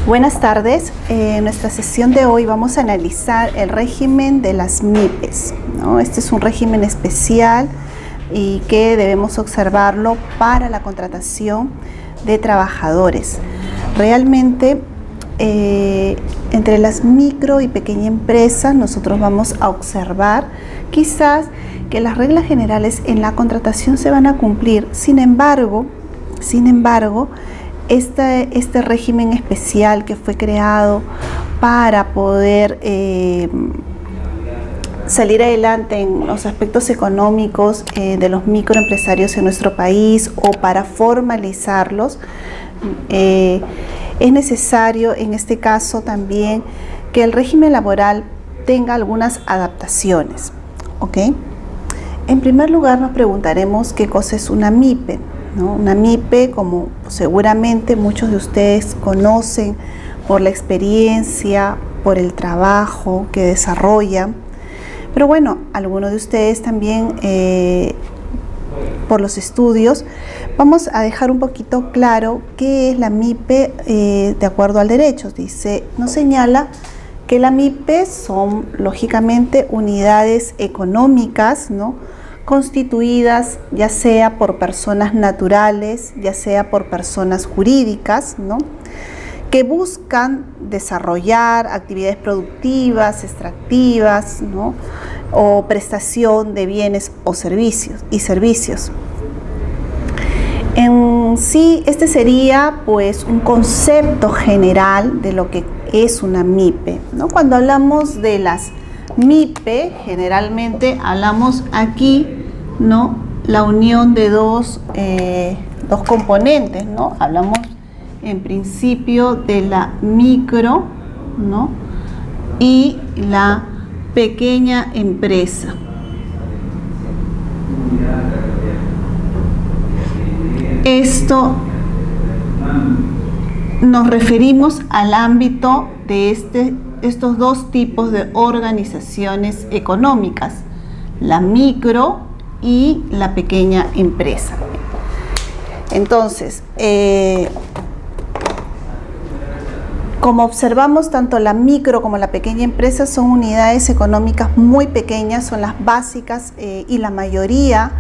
Buenas tardes. En nuestra sesión de hoy vamos a analizar el régimen de las MIPES, ¿no? Este es un régimen especial y que debemos observarlo para la contratación de trabajadores. Realmente, entre las micro y pequeña empresas, nosotros vamos a observar quizás que las reglas generales en la contratación se van a cumplir. Sin embargo, este régimen especial que fue creado para poder salir adelante en los aspectos económicos de los microempresarios en nuestro país o para formalizarlos, es necesario en este caso también que el régimen laboral tenga algunas adaptaciones, ¿ok? En primer lugar nos preguntaremos qué cosa es una MIPE, ¿no? Una MIPE, como seguramente muchos de ustedes conocen por la experiencia, por el trabajo que desarrollan, pero bueno, algunos de ustedes también por los estudios, vamos a dejar un poquito claro qué es la MIPE de acuerdo al derecho. Nos señala que la MIPE son lógicamente unidades económicas, ¿no?, constituidas ya sea por personas naturales, ya sea por personas jurídicas, ¿no?, que buscan desarrollar actividades productivas, extractivas, ¿no?, o prestación de bienes o servicios. En sí, este sería pues un concepto general de lo que es una MIPE, ¿no? Cuando hablamos de las MIPE, generalmente hablamos aquí, ¿no?, la unión de dos componentes, ¿no? Hablamos en principio de la micro, ¿no?, y la pequeña empresa. Esto nos referimos al ámbito de estos dos tipos de organizaciones económicas, la micro y la pequeña empresa. Entonces, como observamos, tanto la micro como la pequeña empresa son unidades económicas muy pequeñas, son las básicas y la mayoría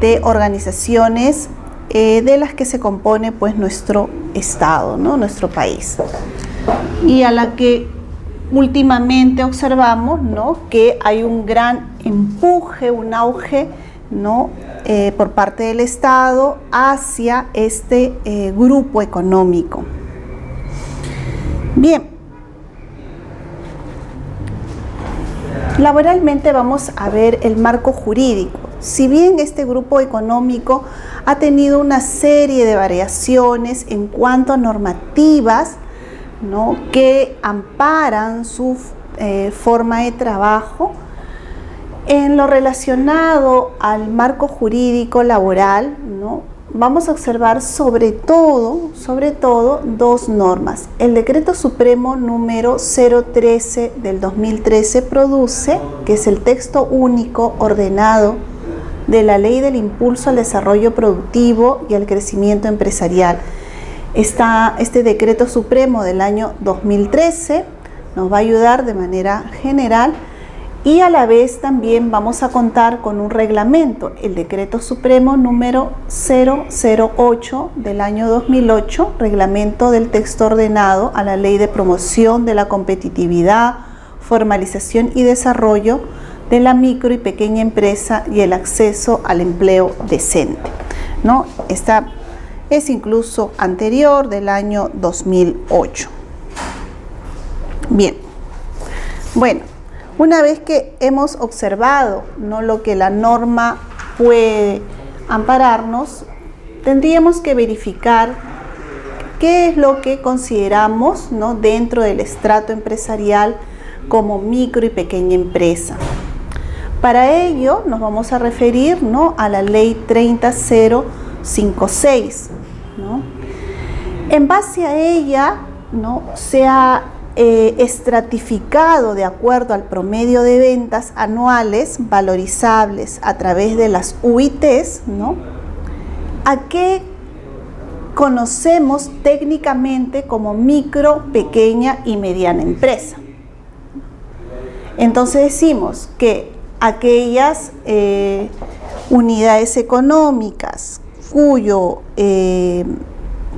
de organizaciones de las que se compone pues nuestro estado, ¿no?, nuestro país, y a la que últimamente observamos, ¿no?, que hay un gran empuje, un auge, ¿no?, por parte del Estado hacia este grupo económico. Bien, laboralmente vamos a ver el marco jurídico. Si bien este grupo económico ha tenido una serie de variaciones en cuanto a normativas, ¿no?, que amparan su forma de trabajo, en lo relacionado al marco jurídico laboral, ¿no?, vamos a observar sobre todo dos normas. El Decreto Supremo número 013 del 2013 produce, que es el texto único ordenado de la Ley del Impulso al Desarrollo Productivo y al Crecimiento Empresarial. Este Decreto Supremo del año 2013 nos va a ayudar de manera general, y a la vez también vamos a contar con un reglamento, el Decreto Supremo número 008 del año 2008, reglamento del texto ordenado a la Ley de Promoción de la Competitividad, Formalización y Desarrollo de la micro y pequeña empresa y el acceso al empleo decente, ¿no? Esta es incluso anterior, del año 2008. Bien, bueno, una vez que hemos observado, ¿no?, lo que la norma puede ampararnos, tendríamos que verificar qué es lo que consideramos, ¿no?, dentro del estrato empresarial como micro y pequeña empresa. Para ello nos vamos a referir, ¿no?, a la Ley 30056, ¿no? En base a ella, ¿no?, se ha estratificado de acuerdo al promedio de ventas anuales valorizables a través de las UITs, ¿no?, a qué conocemos técnicamente como micro, pequeña y mediana empresa. Entonces decimos que aquellas unidades económicas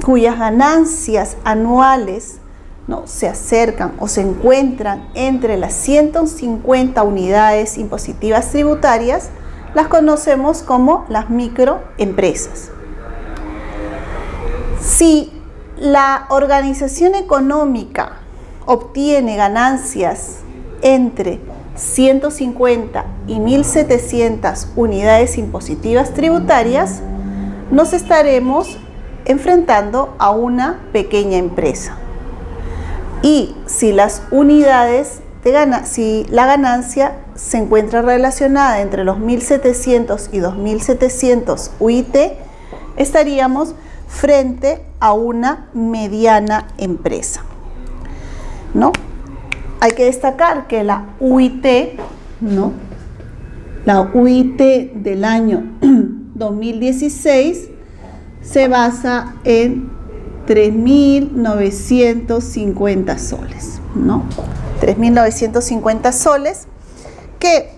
cuyas ganancias anuales, ¿no?, se acercan o se encuentran entre las 150 unidades impositivas tributarias, las conocemos como las microempresas. Si la organización económica obtiene ganancias entre 150 y 1.700 unidades impositivas tributarias, nos estaremos enfrentando a una pequeña empresa. Y si las unidades si la ganancia se encuentra relacionada entre los 1.700 y 2.700 UIT, estaríamos frente a una mediana empresa, ¿no? Hay que destacar que la UIT, ¿no?, la UIT del año 2016 se basa en 3.950 soles, ¿no? 3.950 soles que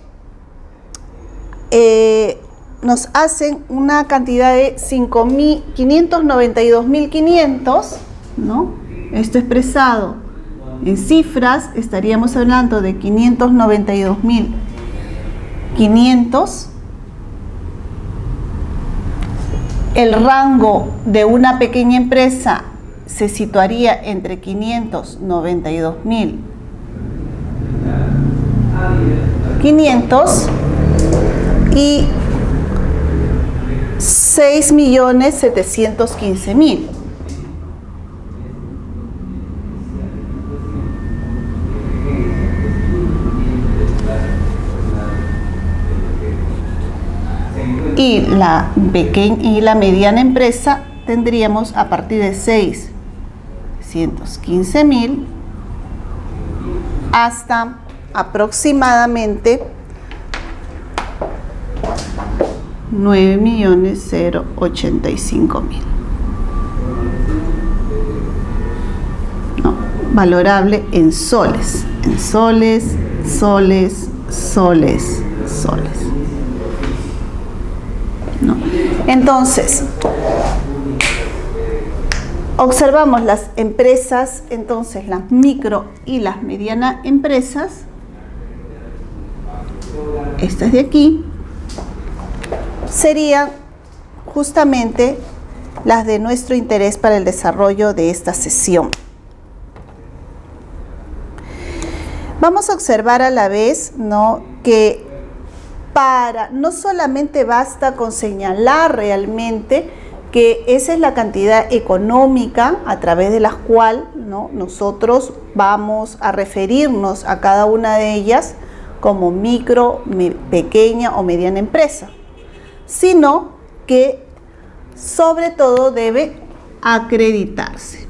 nos hacen una cantidad de 592.500, ¿no? Esto expresado en cifras, estaríamos hablando de 592.500. El rango de una pequeña empresa se situaría entre 592.500 y 6.715.000. Y la mediana empresa tendríamos a partir de 615.000 hasta aproximadamente 9.085.000. No, valorable en soles, soles. ¿No? Entonces, observamos las empresas, entonces las micro y las medianas empresas, estas de aquí, serían justamente las de nuestro interés para el desarrollo de esta sesión. Vamos a observar a la vez, ¿no?, que no solamente basta con señalar realmente que esa es la cantidad económica a través de la cual, ¿no?, nosotros vamos a referirnos a cada una de ellas como micro, pequeña o mediana empresa, sino que sobre todo debe acreditarse.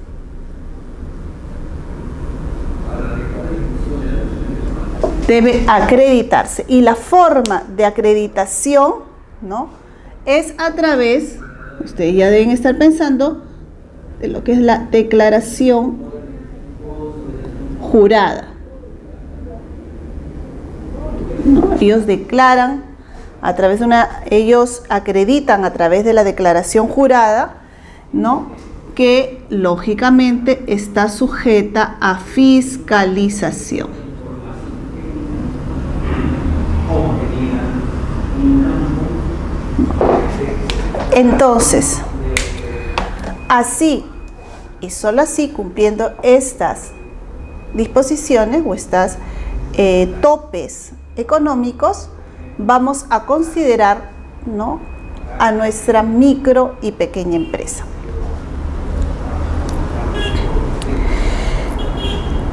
Debe acreditarse, y la forma de acreditación, ¿no?, es a través, ustedes ya deben estar pensando, de lo que es la declaración jurada, ¿no? Ellos acreditan a través de la declaración jurada, ¿no?, que lógicamente está sujeta a fiscalización. Entonces, así y solo así, cumpliendo estas disposiciones o estas topes económicos, vamos a considerar, ¿no?, a nuestra micro y pequeña empresa.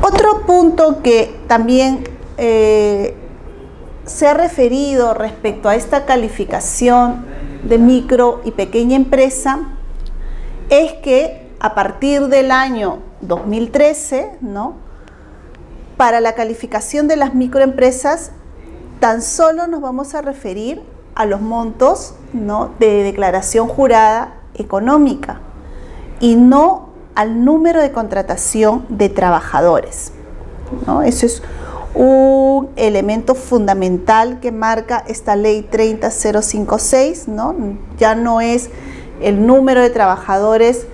Otro punto que también se ha referido respecto a esta calificación de micro y pequeña empresa es que a partir del año 2013, ¿no?, para la calificación de las microempresas tan solo nos vamos a referir a los montos, ¿no?, de declaración jurada económica. y no al número de contratación de trabajadores, ¿no? Eso es un elemento fundamental que marca esta ley 30056, ¿no? Ya no es el número de trabajadores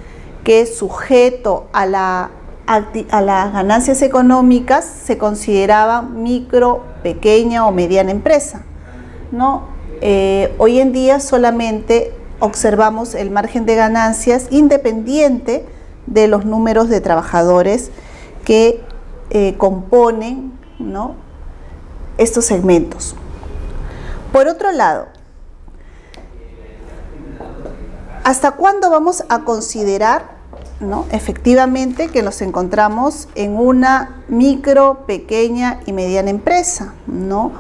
que es sujeto a las ganancias económicas se consideraba micro, pequeña o mediana empresa, ¿no? Hoy en día solamente observamos el margen de ganancias independiente de los números de trabajadores que componen, ¿no?, estos segmentos. Por otro lado, ¿hasta cuándo vamos a considerar, ¿no?, efectivamente que nos encontramos en una micro, pequeña y mediana empresa, ¿no?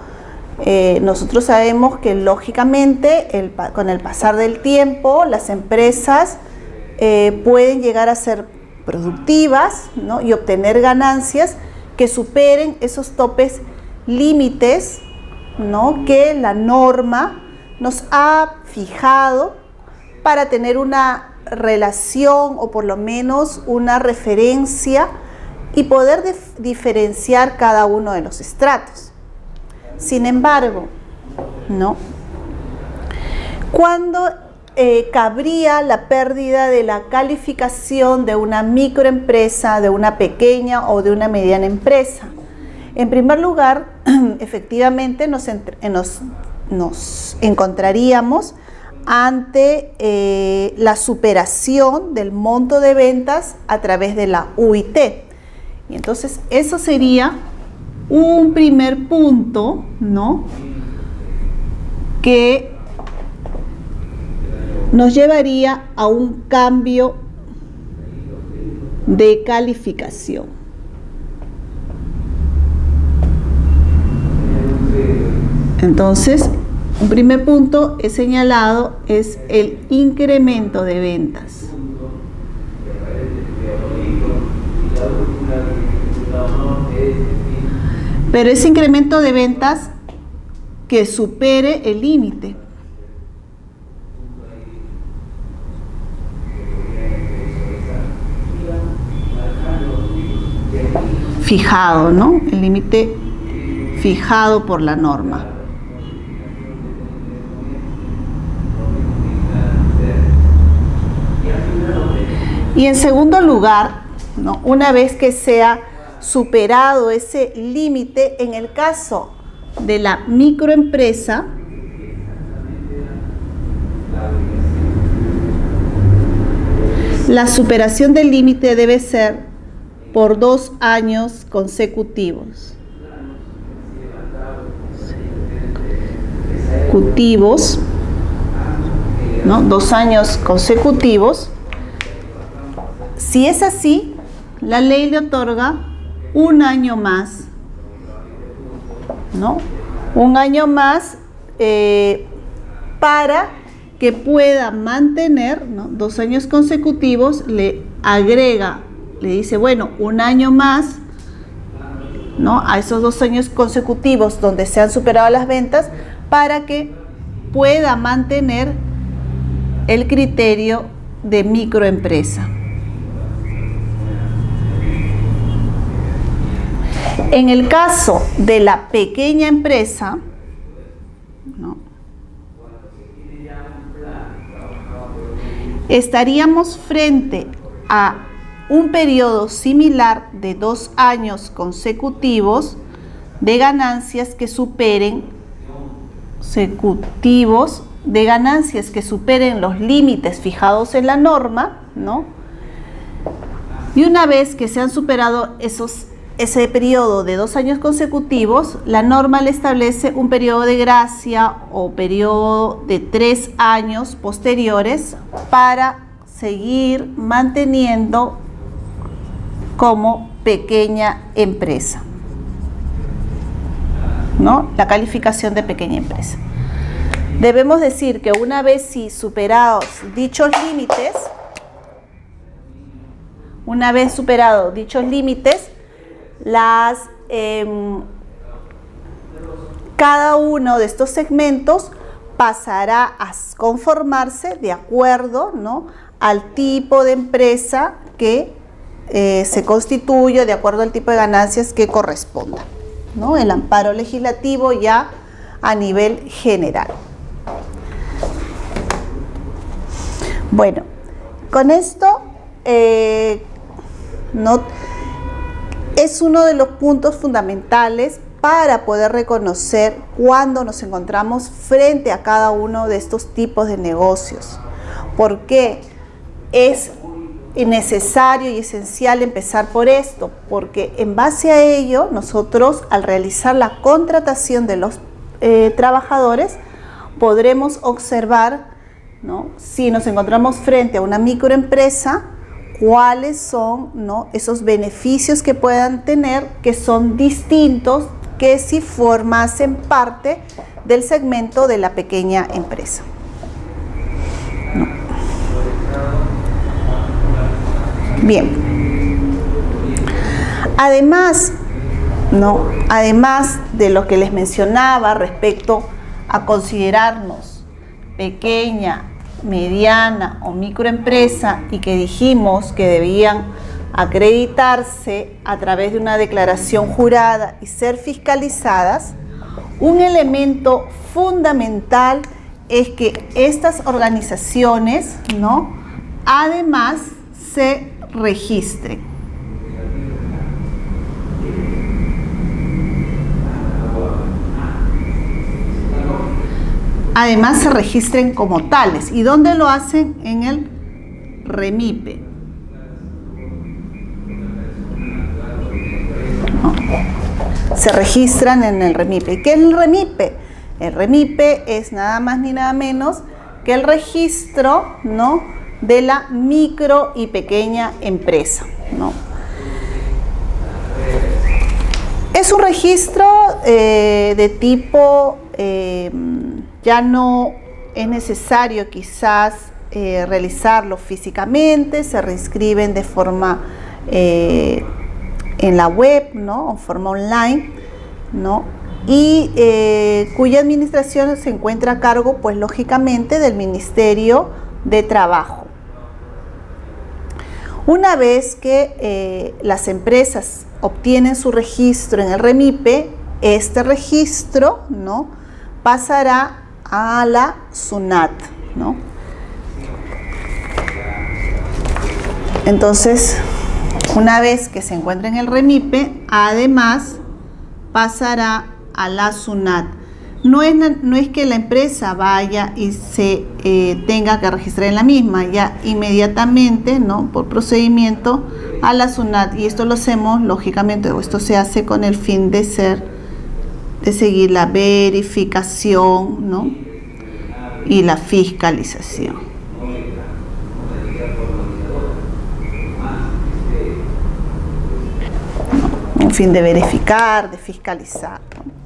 Nosotros sabemos que lógicamente con el pasar del tiempo las empresas pueden llegar a ser productivas, ¿no?, y obtener ganancias que superen esos topes límites, ¿no?, que la norma nos ha fijado para tener una relación o por lo menos una referencia y poder diferenciar cada uno de los estratos. Sin embargo, ¿no?, ¿cuándo cabría la pérdida de la calificación de una microempresa, de una pequeña o de una mediana empresa? En primer lugar, efectivamente nos encontraríamos ante la superación del monto de ventas a través de la UIT. Y entonces eso sería un primer punto, ¿no?, que nos llevaría a un cambio de calificación. Entonces, un primer punto he señalado es el incremento de ventas. Pero ese incremento de ventas que supere el límite. Fijado, ¿no? El límite fijado por la norma. Y en segundo lugar, ¿no?, una vez que sea superado ese límite, en el caso de la microempresa, la superación del límite debe ser por 2 años consecutivos. ¿No? 2 años consecutivos. Si es así, la ley le otorga 1 año más, ¿no? 1 año más para que pueda mantener, ¿no?, 2 años consecutivos, le agrega, le dice, bueno, 1 año más, ¿no?, a esos 2 años consecutivos donde se han superado las ventas, para que pueda mantener el criterio de microempresa. En el caso de la pequeña empresa, ¿no?, estaríamos frente a un periodo similar de 2 años consecutivos de ganancias que superen los límites fijados en la norma, ¿no? Y una vez que se han superado ese periodo de 2 años consecutivos, la norma le establece un periodo de gracia o periodo de 3 años posteriores para seguir manteniendo como pequeña empresa, ¿no?, la calificación de pequeña empresa. Debemos decir que una vez superados dichos límites, cada uno de estos segmentos pasará a conformarse de acuerdo, ¿no?, al tipo de empresa que se constituye de acuerdo al tipo de ganancias que corresponda, ¿no? El amparo legislativo ya a nivel general. Bueno, con esto no, es uno de los puntos fundamentales para poder reconocer cuándo nos encontramos frente a cada uno de estos tipos de negocios. ¿Por qué? Es necesario y esencial empezar por esto, porque en base a ello nosotros, al realizar la contratación de los trabajadores, podremos observar, ¿no?, si nos encontramos frente a una microempresa, cuáles son, ¿no?, esos beneficios que puedan tener, que son distintos que si formasen parte del segmento de la pequeña empresa, ¿no? Bien, además, ¿no?, además de lo que les mencionaba respecto a considerarnos pequeña, mediana o microempresa, y que dijimos que debían acreditarse a través de una declaración jurada y ser fiscalizadas, un elemento fundamental es que estas organizaciones, ¿no?, además se registren. Además se registren como tales. ¿Y dónde lo hacen? En el REMIPE. No. Se registran en el REMIPE. ¿Qué es el REMIPE? El REMIPE es nada más ni nada menos que el registro, ¿no?, de la micro y pequeña empresa, ¿no? Es un registro de tipo, ya no es necesario quizás realizarlo físicamente, se reinscriben de forma en la web, ¿no?, en forma online, ¿no?, y cuya administración se encuentra a cargo, pues lógicamente, del Ministerio de Trabajo. Una vez que las empresas obtienen su registro en el REMIPE, este registro, ¿no?, pasará a la SUNAT, ¿no? Entonces, una vez que se encuentra en el REMIPE, además pasará a la SUNAT. No es que la empresa vaya y se tenga que registrar en la misma, ya inmediatamente, ¿no?, por procedimiento, a la SUNAT. Y esto lo hacemos, lógicamente, o esto se hace con el fin de seguir la verificación, ¿no?, y la fiscalización. ¿No? En fin de verificar, de fiscalizar, ¿no?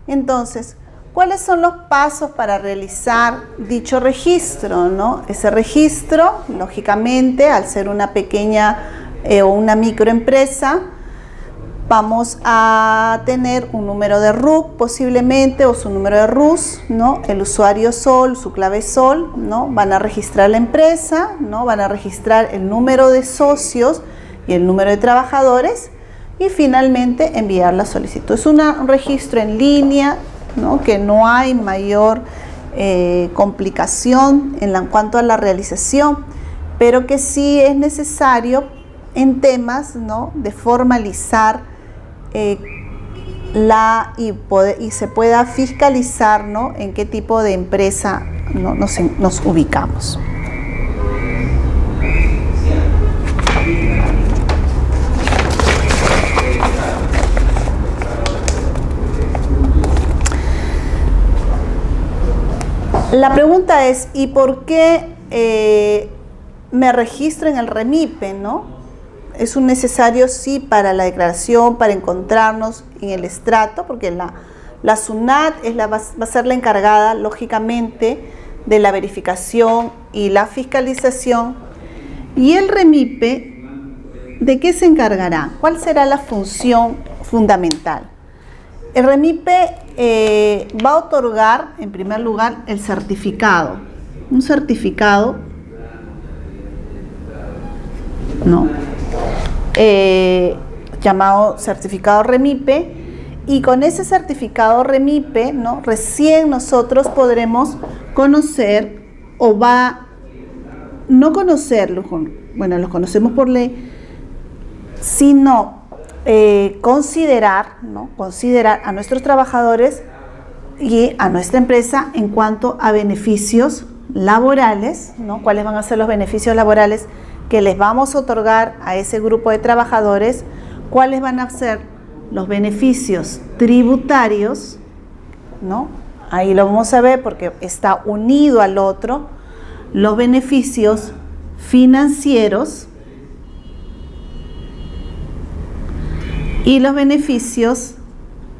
Entonces, ¿cuáles son los pasos para realizar dicho registro, ¿no? Ese registro, lógicamente, al ser una pequeña o una microempresa, vamos a tener un número de RUC posiblemente, o su número de RUS, ¿no?, el usuario SOL, su clave SOL, ¿no? Van a registrar la empresa, ¿no?, van a registrar el número de socios y el número de trabajadores, y finalmente enviar la solicitud. Es un registro en línea, ¿no?, que no hay mayor complicación en cuanto a la realización, pero que sí es necesario en temas, ¿no?, de formalizar y se pueda fiscalizar, ¿no?, en qué tipo de empresa, ¿no?, nos ubicamos. La pregunta es, ¿y por qué me registro en el REMIPE, ¿no? Es un necesario, sí, para la declaración, para encontrarnos en el estrato, porque la SUNAT va a ser la encargada, lógicamente, de la verificación y la fiscalización. ¿Y el REMIPE de qué se encargará? ¿Cuál será la función fundamental? El REMIPE va a otorgar, en primer lugar, el certificado. Un certificado ¿no? Llamado certificado REMIPE, y con ese certificado REMIPE, ¿no?, recién nosotros podremos conocer, o no conocerlos, bueno, los conocemos por ley, sino considerar, ¿no?, considerar a nuestros trabajadores y a nuestra empresa en cuanto a beneficios laborales, ¿no? ¿Cuáles van a ser los beneficios laborales que les vamos a otorgar a ese grupo de trabajadores? ¿Cuáles van a ser los beneficios tributarios, ¿no? Ahí lo vamos a ver porque está unido al otro. Los beneficios financieros y los beneficios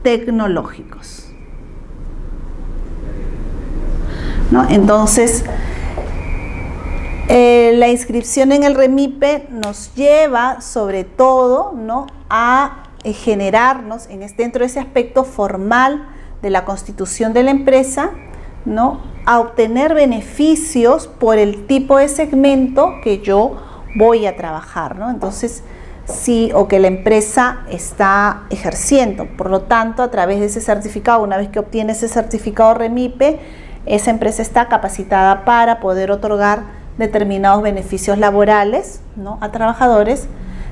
tecnológicos, ¿no? Entonces, la inscripción en el REMIPE nos lleva sobre todo, ¿no?, a generarnos dentro de ese aspecto formal de la constitución de la empresa, ¿no?, a obtener beneficios por el tipo de segmento que yo voy a trabajar, ¿no? Entonces, sí, o que la empresa está ejerciendo. Por lo tanto, a través de ese certificado, una vez que obtiene ese certificado REMIPE, esa empresa está capacitada para poder otorgar determinados beneficios laborales, ¿no?, a trabajadores,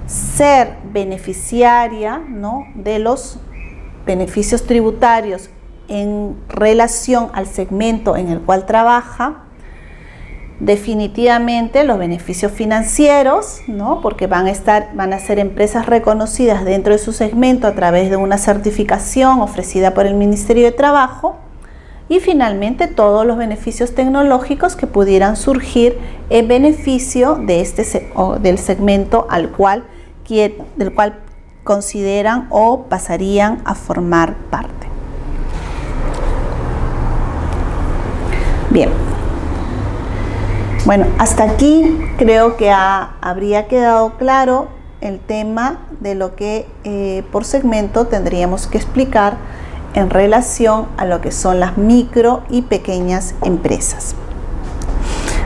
ser beneficiaria, ¿no?, de los beneficios tributarios en relación al segmento en el cual trabaja. Definitivamente los beneficios financieros, ¿no?, porque van a ser empresas reconocidas dentro de su segmento a través de una certificación ofrecida por el Ministerio de Trabajo. Y finalmente todos los beneficios tecnológicos que pudieran surgir en beneficio de del segmento del cual consideran o pasarían a formar parte. Bien. Bueno, hasta aquí creo que habría quedado claro el tema de lo que por segmento tendríamos que explicar en relación a lo que son las micro y pequeñas empresas.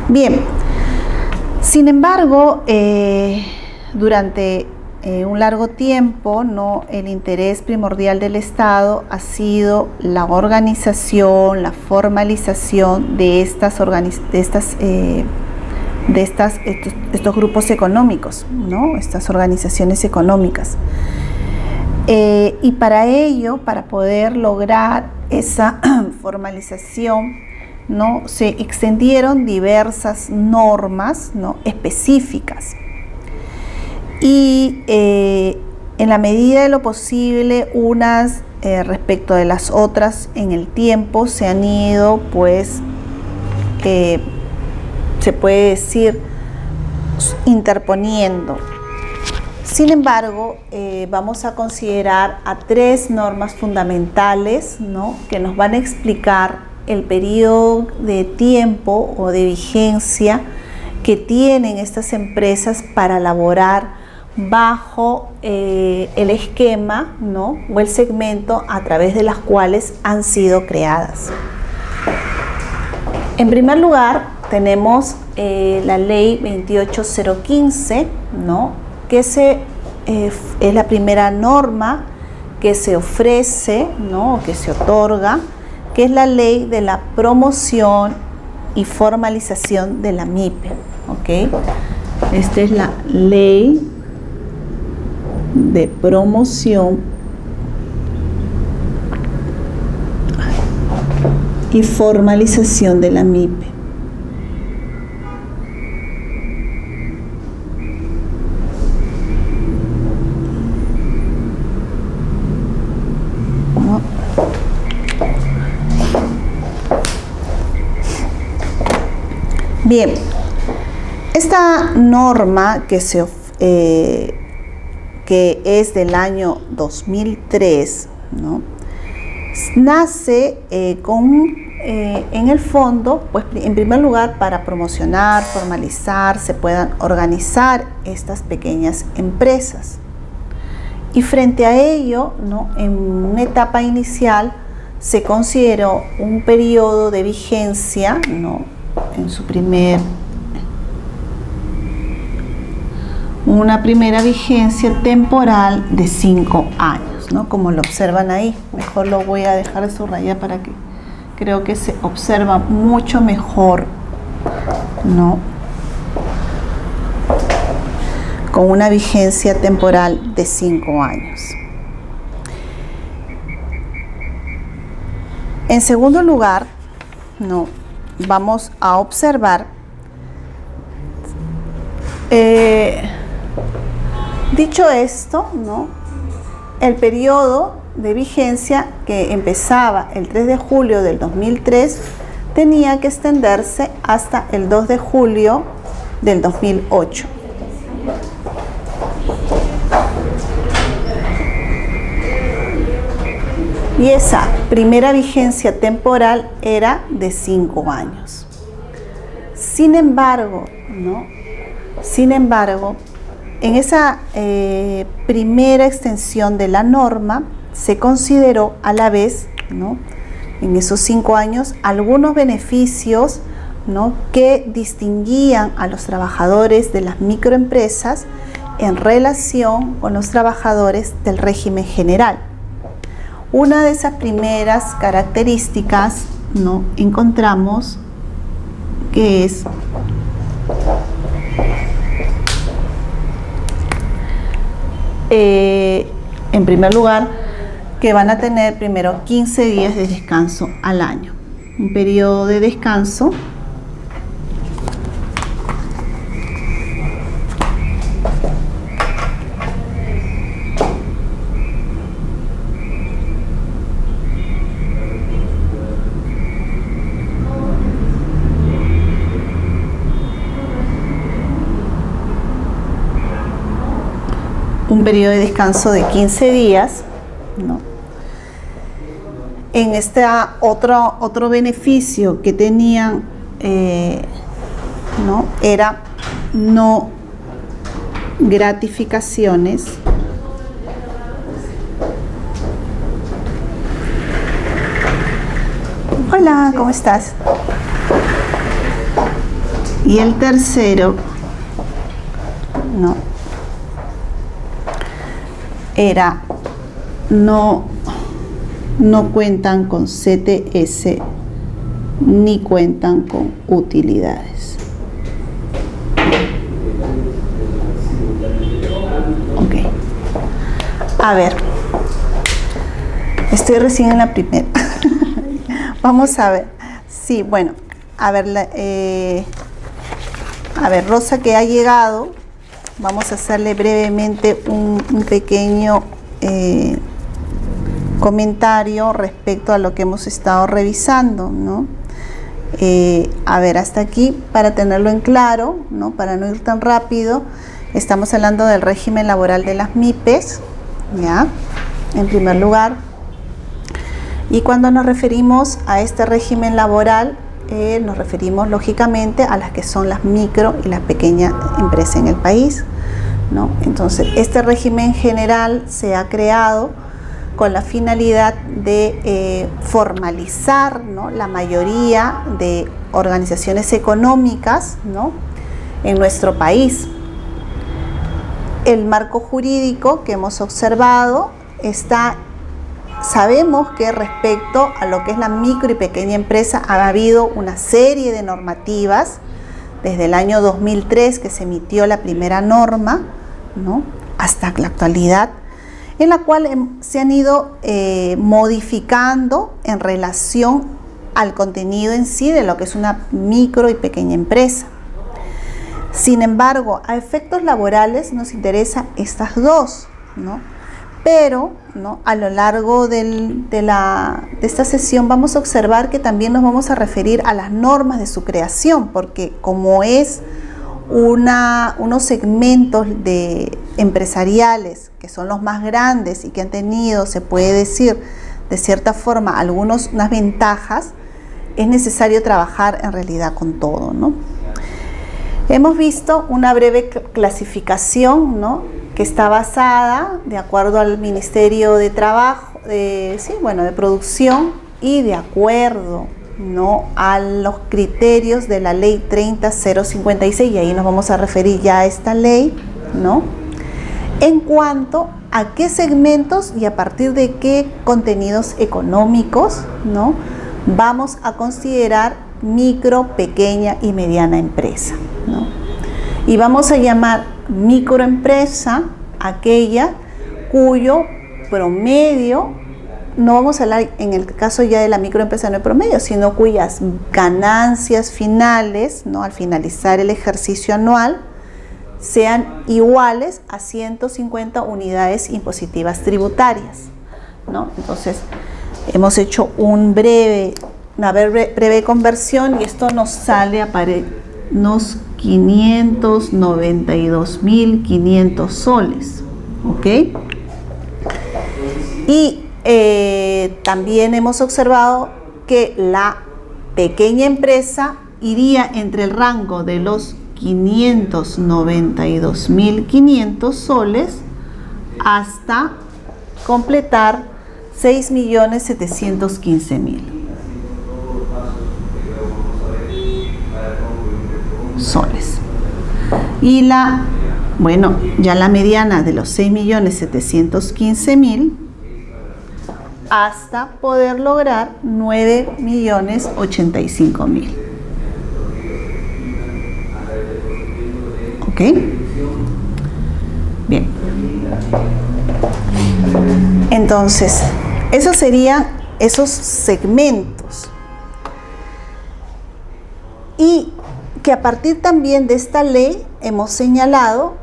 Bien, sin embargo, durante un largo tiempo, ¿no?, el interés primordial del Estado ha sido la organización, la formalización de estos grupos económicos, ¿no?, estas organizaciones económicas. Y para ello, para poder lograr esa formalización, ¿no?, se extendieron diversas normas, ¿no?, específicas. Y en la medida de lo posible, unas respecto de las otras en el tiempo se han ido, pues, se puede decir, interponiendo. Sin embargo, vamos a considerar a tres normas fundamentales, ¿no?, que nos van a explicar el periodo de tiempo o de vigencia que tienen estas empresas para laborar bajo el esquema, ¿no?, o el segmento a través de las cuales han sido creadas. En primer lugar, tenemos la ley 28015, ¿no?, que es la primera norma que se ofrece, ¿no?, que se otorga, que es la ley de la promoción y formalización de la MIPE. ¿Ok? Esta es la ley de promoción y formalización de la MIPE. Bien, esta norma que es del año 2003, ¿no?, nace en el fondo, pues, en primer lugar, para promocionar, formalizar, se puedan organizar estas pequeñas empresas. Y frente a ello, ¿no?, en una etapa inicial se consideró un periodo de vigencia, ¿no?, en su primer una primera vigencia temporal de 5 años, ¿no? Como lo observan ahí. Mejor lo voy a dejar de subrayar para que creo que se observa mucho mejor, ¿no? Con una vigencia temporal de 5 años. En segundo lugar, ¿no? Vamos a observar, dicho esto, ¿no? El periodo de vigencia que empezaba el 3 de julio del 2003 tenía que extenderse hasta el 2 de julio del 2008. Y esa primera vigencia temporal era de 5 años. Sin embargo, ¿no? Sin embargo, en esa primera extensión de la norma se consideró a la vez, ¿no? En esos 5 años, algunos beneficios, ¿no? Que distinguían a los trabajadores de las microempresas en relación con los trabajadores del régimen general. Una de esas primeras características, ¿no? Encontramos que es en primer lugar, que van a tener primero 15 días de descanso al año. Un periodo de descanso de 15 días, ¿no? En este otro beneficio que tenían, ¿no? Era no gratificaciones Hola, ¿cómo estás? Y el tercero, ¿no? Era no cuentan con CTS ni cuentan con utilidades. Ok. A ver. Estoy recién en la primera. Vamos a ver. Sí, bueno. A ver, Rosa que ha llegado. Vamos a hacerle brevemente un pequeño comentario respecto a lo que hemos estado revisando, ¿no? A ver, hasta aquí, para tenerlo en claro, ¿no? Para no ir tan rápido, estamos hablando del régimen laboral de las MIPES, ¿ya? En primer lugar. Y cuando nos referimos a este régimen laboral, nos referimos lógicamente a las que son las micro y las pequeñas empresas en el país, ¿no? Entonces, este régimen general se ha creado con la finalidad de formalizar, ¿no? La mayoría de organizaciones económicas, ¿no? En nuestro país. El marco jurídico que hemos observado sabemos que respecto a lo que es la micro y pequeña empresa ha habido una serie de normativas desde el año 2003 que se emitió la primera norma, ¿no? Hasta la actualidad, en la cual se han ido modificando en relación al contenido en sí de lo que es una micro y pequeña empresa. Sin embargo, a efectos laborales nos interesa estas dos, ¿no? Pero, ¿no? A lo largo de esta sesión vamos a observar que también nos vamos a referir a las normas de su creación, porque como es unos segmentos empresariales que son los más grandes y que han tenido, se puede decir, de cierta forma, unas ventajas, es necesario trabajar en realidad con todo, ¿no? Hemos visto una breve clasificación, ¿no? Que está basada de acuerdo al Ministerio de Trabajo, de Producción y de acuerdo, ¿no? A los criterios de la Ley 30056, y ahí nos vamos a referir ya a esta ley, ¿no? En cuanto a qué segmentos y a partir de qué contenidos económicos, ¿no?, vamos a considerar micro, pequeña y mediana empresa, ¿no? Y vamos a llamar microempresa aquella cuyo promedio, no vamos a hablar en el caso ya de la microempresa no de promedio, sino cuyas ganancias finales, ¿no?, al finalizar el ejercicio anual, sean iguales a 150 unidades impositivas tributarias, ¿no? Entonces, hemos hecho una breve conversión y esto nos sale a unos 592.500 soles, ¿ok? Y también hemos observado que la pequeña empresa iría entre el rango de los 592.500 soles hasta completar 6.715.000 soles. Y ya la mediana de los 6.715.000 hasta poder lograr 9.085.000. ¿Ok? Bien. Entonces, esos serían esos segmentos. Y que a partir también de esta ley hemos señalado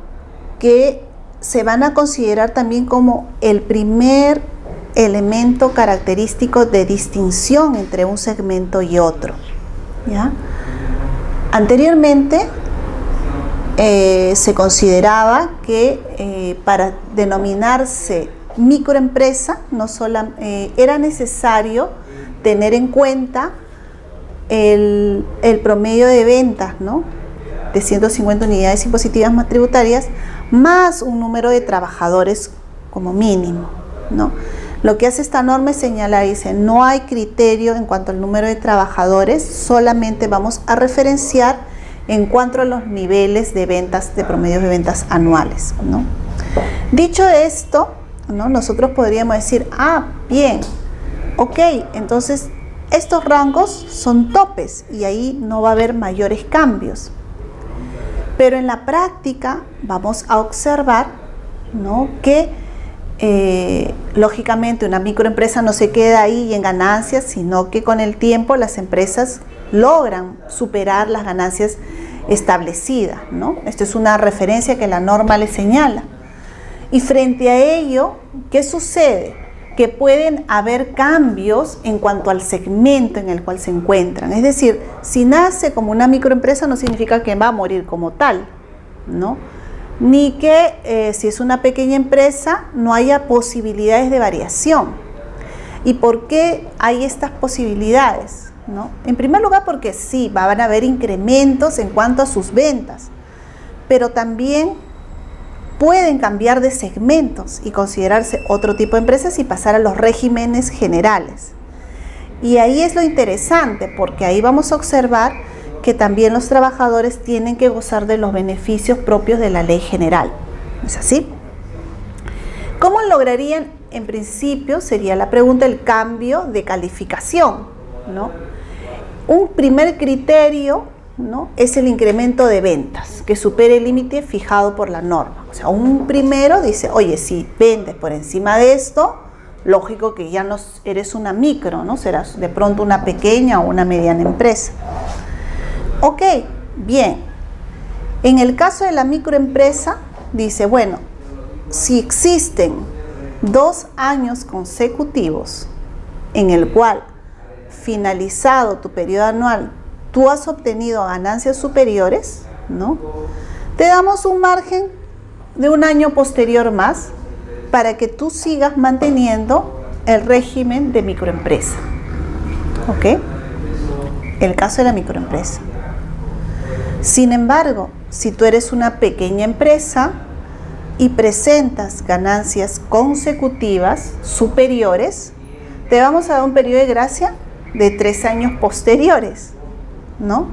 que se van a considerar también como el primer elemento característico de distinción entre un segmento y otro, ¿ya? Anteriormente se consideraba que para denominarse microempresa era necesario tener en cuenta el promedio de ventas, ¿no?, de 150 unidades impositivas más tributarias, más un número de trabajadores como mínimo, ¿no? Lo que hace esta norma es señalar, dice, no hay criterio en cuanto al número de trabajadores, solamente vamos a referenciar en cuanto a los niveles de ventas, de promedios de ventas anuales, ¿no? Dicho esto, ¿no?, nosotros podríamos decir, bien, ok, entonces estos rangos son topes y ahí no va a haber mayores cambios. Pero en la práctica vamos a observar, ¿no?, que lógicamente una microempresa no se queda ahí en ganancias, sino que con el tiempo las empresas logran superar las ganancias establecidas, ¿no? Esto es una referencia que la norma le señala. Y frente a ello, ¿qué sucede? Que pueden haber cambios en cuanto al segmento en el cual se encuentran. Es decir, si nace como una microempresa no significa que va a morir como tal, ¿no? Ni que si es una pequeña empresa no haya posibilidades de variación. ¿Y por qué hay estas posibilidades, ¿no? En primer lugar, porque sí, van a haber incrementos en cuanto a sus ventas, pero también pueden cambiar de segmentos y considerarse otro tipo de empresas y pasar a los regímenes generales. Y ahí es lo interesante, porque ahí vamos a observar que también los trabajadores tienen que gozar de los beneficios propios de la ley general. ¿Es así? ¿Cómo lograrían, en principio, sería la pregunta, el cambio de calificación, ¿no? Un primer criterio, ¿no?, es el incremento de ventas, que supere el límite fijado por la norma. O sea, un primero dice, oye, si vendes por encima de esto, lógico que ya no eres una micro, ¿no? Serás de pronto una pequeña o una mediana empresa. Ok, bien. En el caso de la microempresa, dice, bueno, si existen 2 años consecutivos en el cual, finalizado tu periodo anual, tú has obtenido ganancias superiores, ¿no?, te damos un margen de un año posterior más para que tú sigas manteniendo el régimen de microempresa. ¿Ok? El caso de la microempresa. Sin embargo, si tú eres una pequeña empresa y presentas ganancias consecutivas superiores, te vamos a dar un periodo de gracia de 3 años posteriores, ¿no?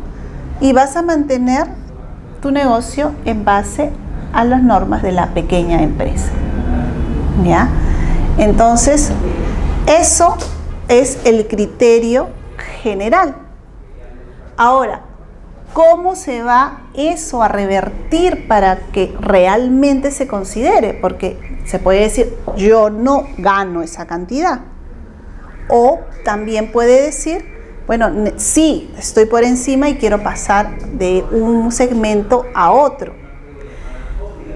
Y vas a mantener tu negocio en base a las normas de la pequeña empresa. ¿Ya? Entonces, eso es el criterio general. Ahora, ¿cómo se va eso a revertir para que realmente se considere? Porque se puede decir, yo no gano esa cantidad. O también puede decir, bueno, sí, estoy por encima y quiero pasar de un segmento a otro.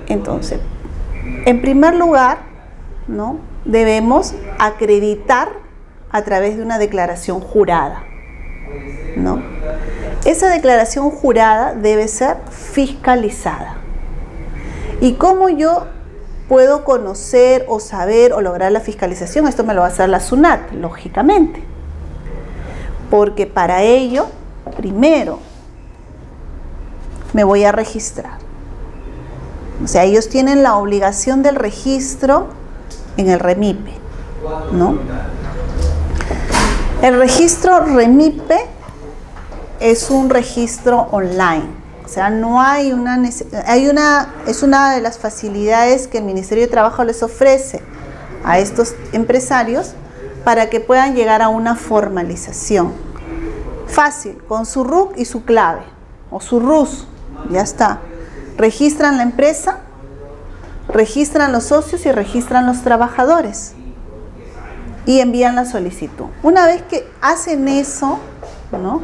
Entonces, en primer lugar, ¿no?, debemos acreditar a través de una declaración jurada, ¿no? Esa declaración jurada debe ser fiscalizada. ¿Y cómo yo puedo conocer o saber o lograr la fiscalización? Esto me lo va a hacer la SUNAT, lógicamente. Porque para ello, primero, me voy a registrar. O sea, ellos tienen la obligación del registro en el REMIPE, ¿no? El registro REMIPE es un registro online. O sea, no hay es una de las facilidades que el Ministerio de Trabajo les ofrece a estos empresarios para que puedan llegar a una formalización. Fácil, con su RUC y su clave, o su RUS, ya está. Registran la empresa, registran los socios y registran los trabajadores y envían la solicitud. Una vez que hacen eso, ¿no?,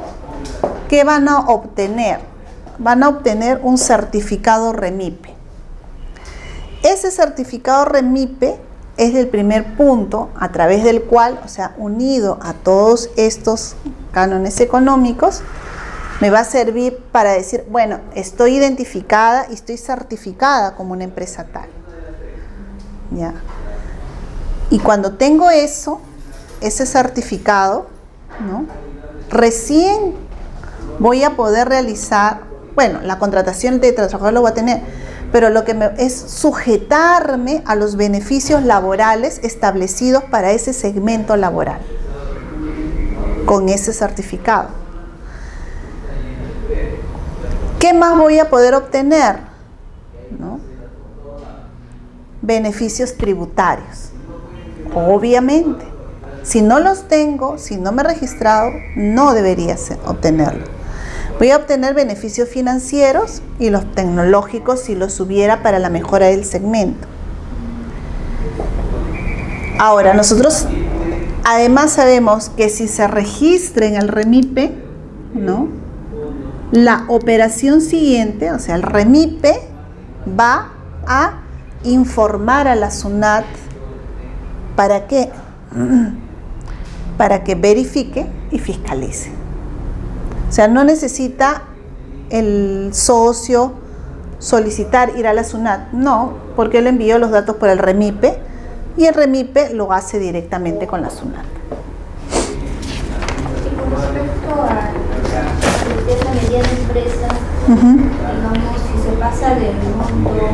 ¿qué van a obtener? Van a obtener un certificado REMIPE. Ese certificado REMIPE es el primer punto a través del cual, o sea, unido a todos estos cánones económicos, me va a servir para decir, bueno, estoy identificada y estoy certificada como una empresa tal. ¿Ya? Y cuando tengo eso, ese certificado, ¿no?, recién voy a poder realizar, bueno, la contratación de trabajador lo voy a tener, pero lo que es sujetarme a los beneficios laborales establecidos para ese segmento laboral, con ese certificado. ¿Qué más voy a poder obtener? ¿No? Beneficios tributarios. Obviamente, si no los tengo, si no me he registrado, no debería obtenerlo. Voy a obtener beneficios financieros y los tecnológicos si los hubiera para la mejora del segmento. Ahora, nosotros además sabemos que si se registra en el REMIPE, ¿no?, la operación siguiente, o sea, el REMIPE va a informar a la SUNAT para que verifique y fiscalice. O sea, no necesita el socio solicitar ir a la SUNAT, no, porque él envió los datos por el REMIPE y el REMIPE lo hace directamente con la SUNAT. Y con respecto a la mediana empresa, digamos, si se pasa del monto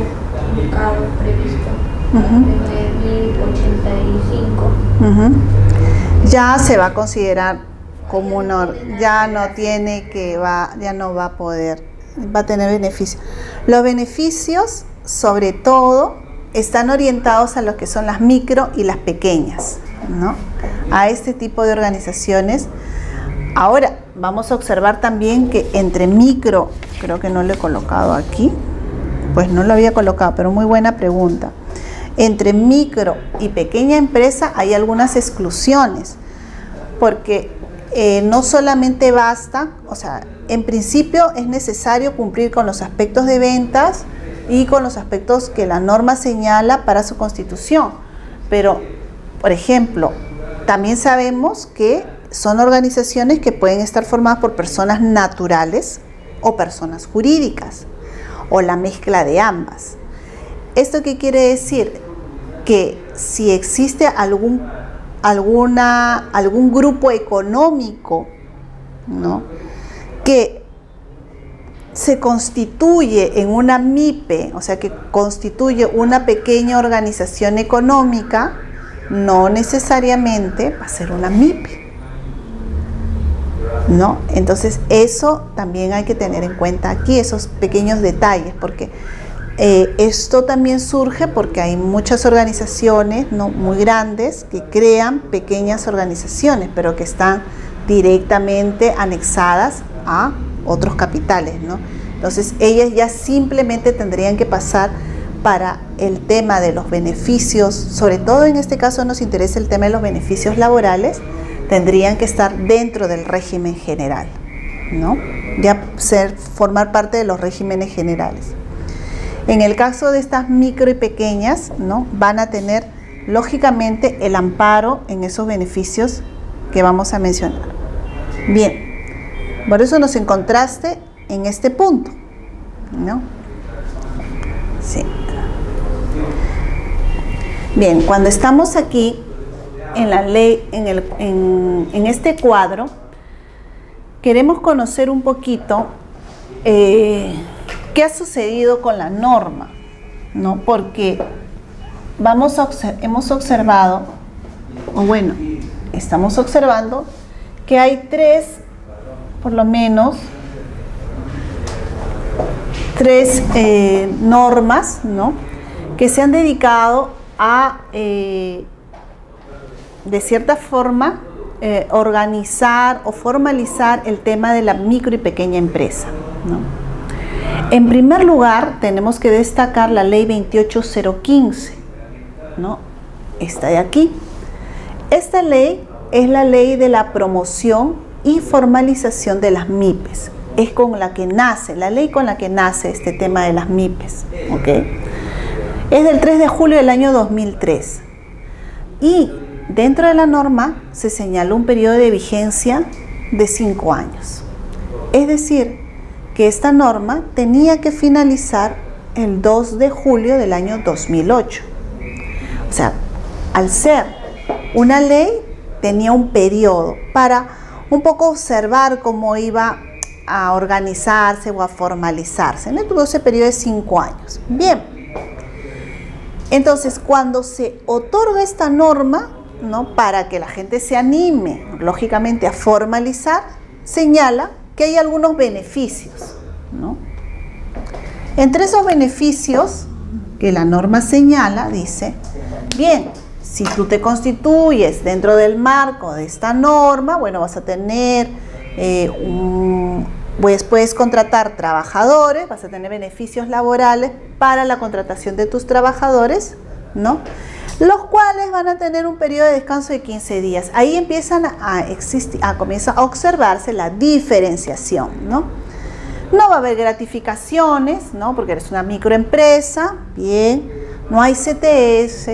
indicado previsto, de 9.085, ya se va a considerar como ya no va a poder, va a tener beneficios. Los beneficios, sobre todo, están orientados a lo que son las micro y las pequeñas, ¿no?, a este tipo de organizaciones. Ahora, vamos a observar también que entre micro, creo que no lo he colocado aquí, pues no lo había colocado, pero muy buena pregunta. Entre micro y pequeña empresa hay algunas exclusiones, porque no solamente basta, o sea, en principio es necesario cumplir con los aspectos de ventas y con los aspectos que la norma señala para su constitución. Pero, por ejemplo, también sabemos que son organizaciones que pueden estar formadas por personas naturales o personas jurídicas, o la mezcla de ambas. ¿Esto qué quiere decir? Que si existe algún grupo económico, ¿no?, que se constituye en una MIPE, o sea, que constituye una pequeña organización económica, no necesariamente va a ser una MIPE, ¿no? Entonces, eso también hay que tener en cuenta aquí, esos pequeños detalles, porque Esto también surge porque hay muchas organizaciones, ¿no?, muy grandes que crean pequeñas organizaciones, pero que están directamente anexadas a otros capitales, ¿no? Entonces, ellas ya simplemente tendrían que pasar para el tema de los beneficios, sobre todo en este caso nos interesa el tema de los beneficios laborales, tendrían que estar dentro del régimen general, ¿no? Ya formar parte de los regímenes generales. En el caso de estas micro y pequeñas, ¿no?, van a tener lógicamente el amparo en esos beneficios que vamos a mencionar. Bien, por eso nos encontraste en este punto, ¿no? Sí. Bien, cuando estamos aquí en la ley, en este cuadro, queremos conocer un poquito qué ha sucedido con la norma, ¿no? Porque hemos observado, o bueno, estamos observando que hay por lo menos tres normas, ¿no?, que se han dedicado a, de cierta forma, organizar o formalizar el tema de la micro y pequeña empresa, ¿no? En primer lugar, tenemos que destacar la ley 28015, ¿no? Esta de aquí. Esta ley es la ley de la promoción y formalización de las MIPES. Es con la que nace, la ley con la que nace este tema de las MIPES, ¿ok? Es del 3 de julio del año 2003. Y dentro de la norma se señaló un periodo de vigencia de 5 años. Es decir, que esta norma tenía que finalizar el 2 de julio del año 2008. O sea, al ser una ley, tenía un periodo para un poco observar cómo iba a organizarse o a formalizarse. No tuvo ese periodo de 5 años. Bien. Entonces, cuando se otorga esta norma, ¿no?, para que la gente se anime, lógicamente, a formalizar, señala que hay algunos beneficios, ¿no? Entre esos beneficios que la norma señala, dice, bien, si tú te constituyes dentro del marco de esta norma, bueno, vas a tener puedes contratar trabajadores, vas a tener beneficios laborales para la contratación de tus trabajadores, ¿no?, los cuales van a tener un periodo de descanso de 15 días. Ahí empiezan comienza a observarse la diferenciación, ¿no? No va a haber gratificaciones, ¿no?, porque eres una microempresa, bien, no hay CTS,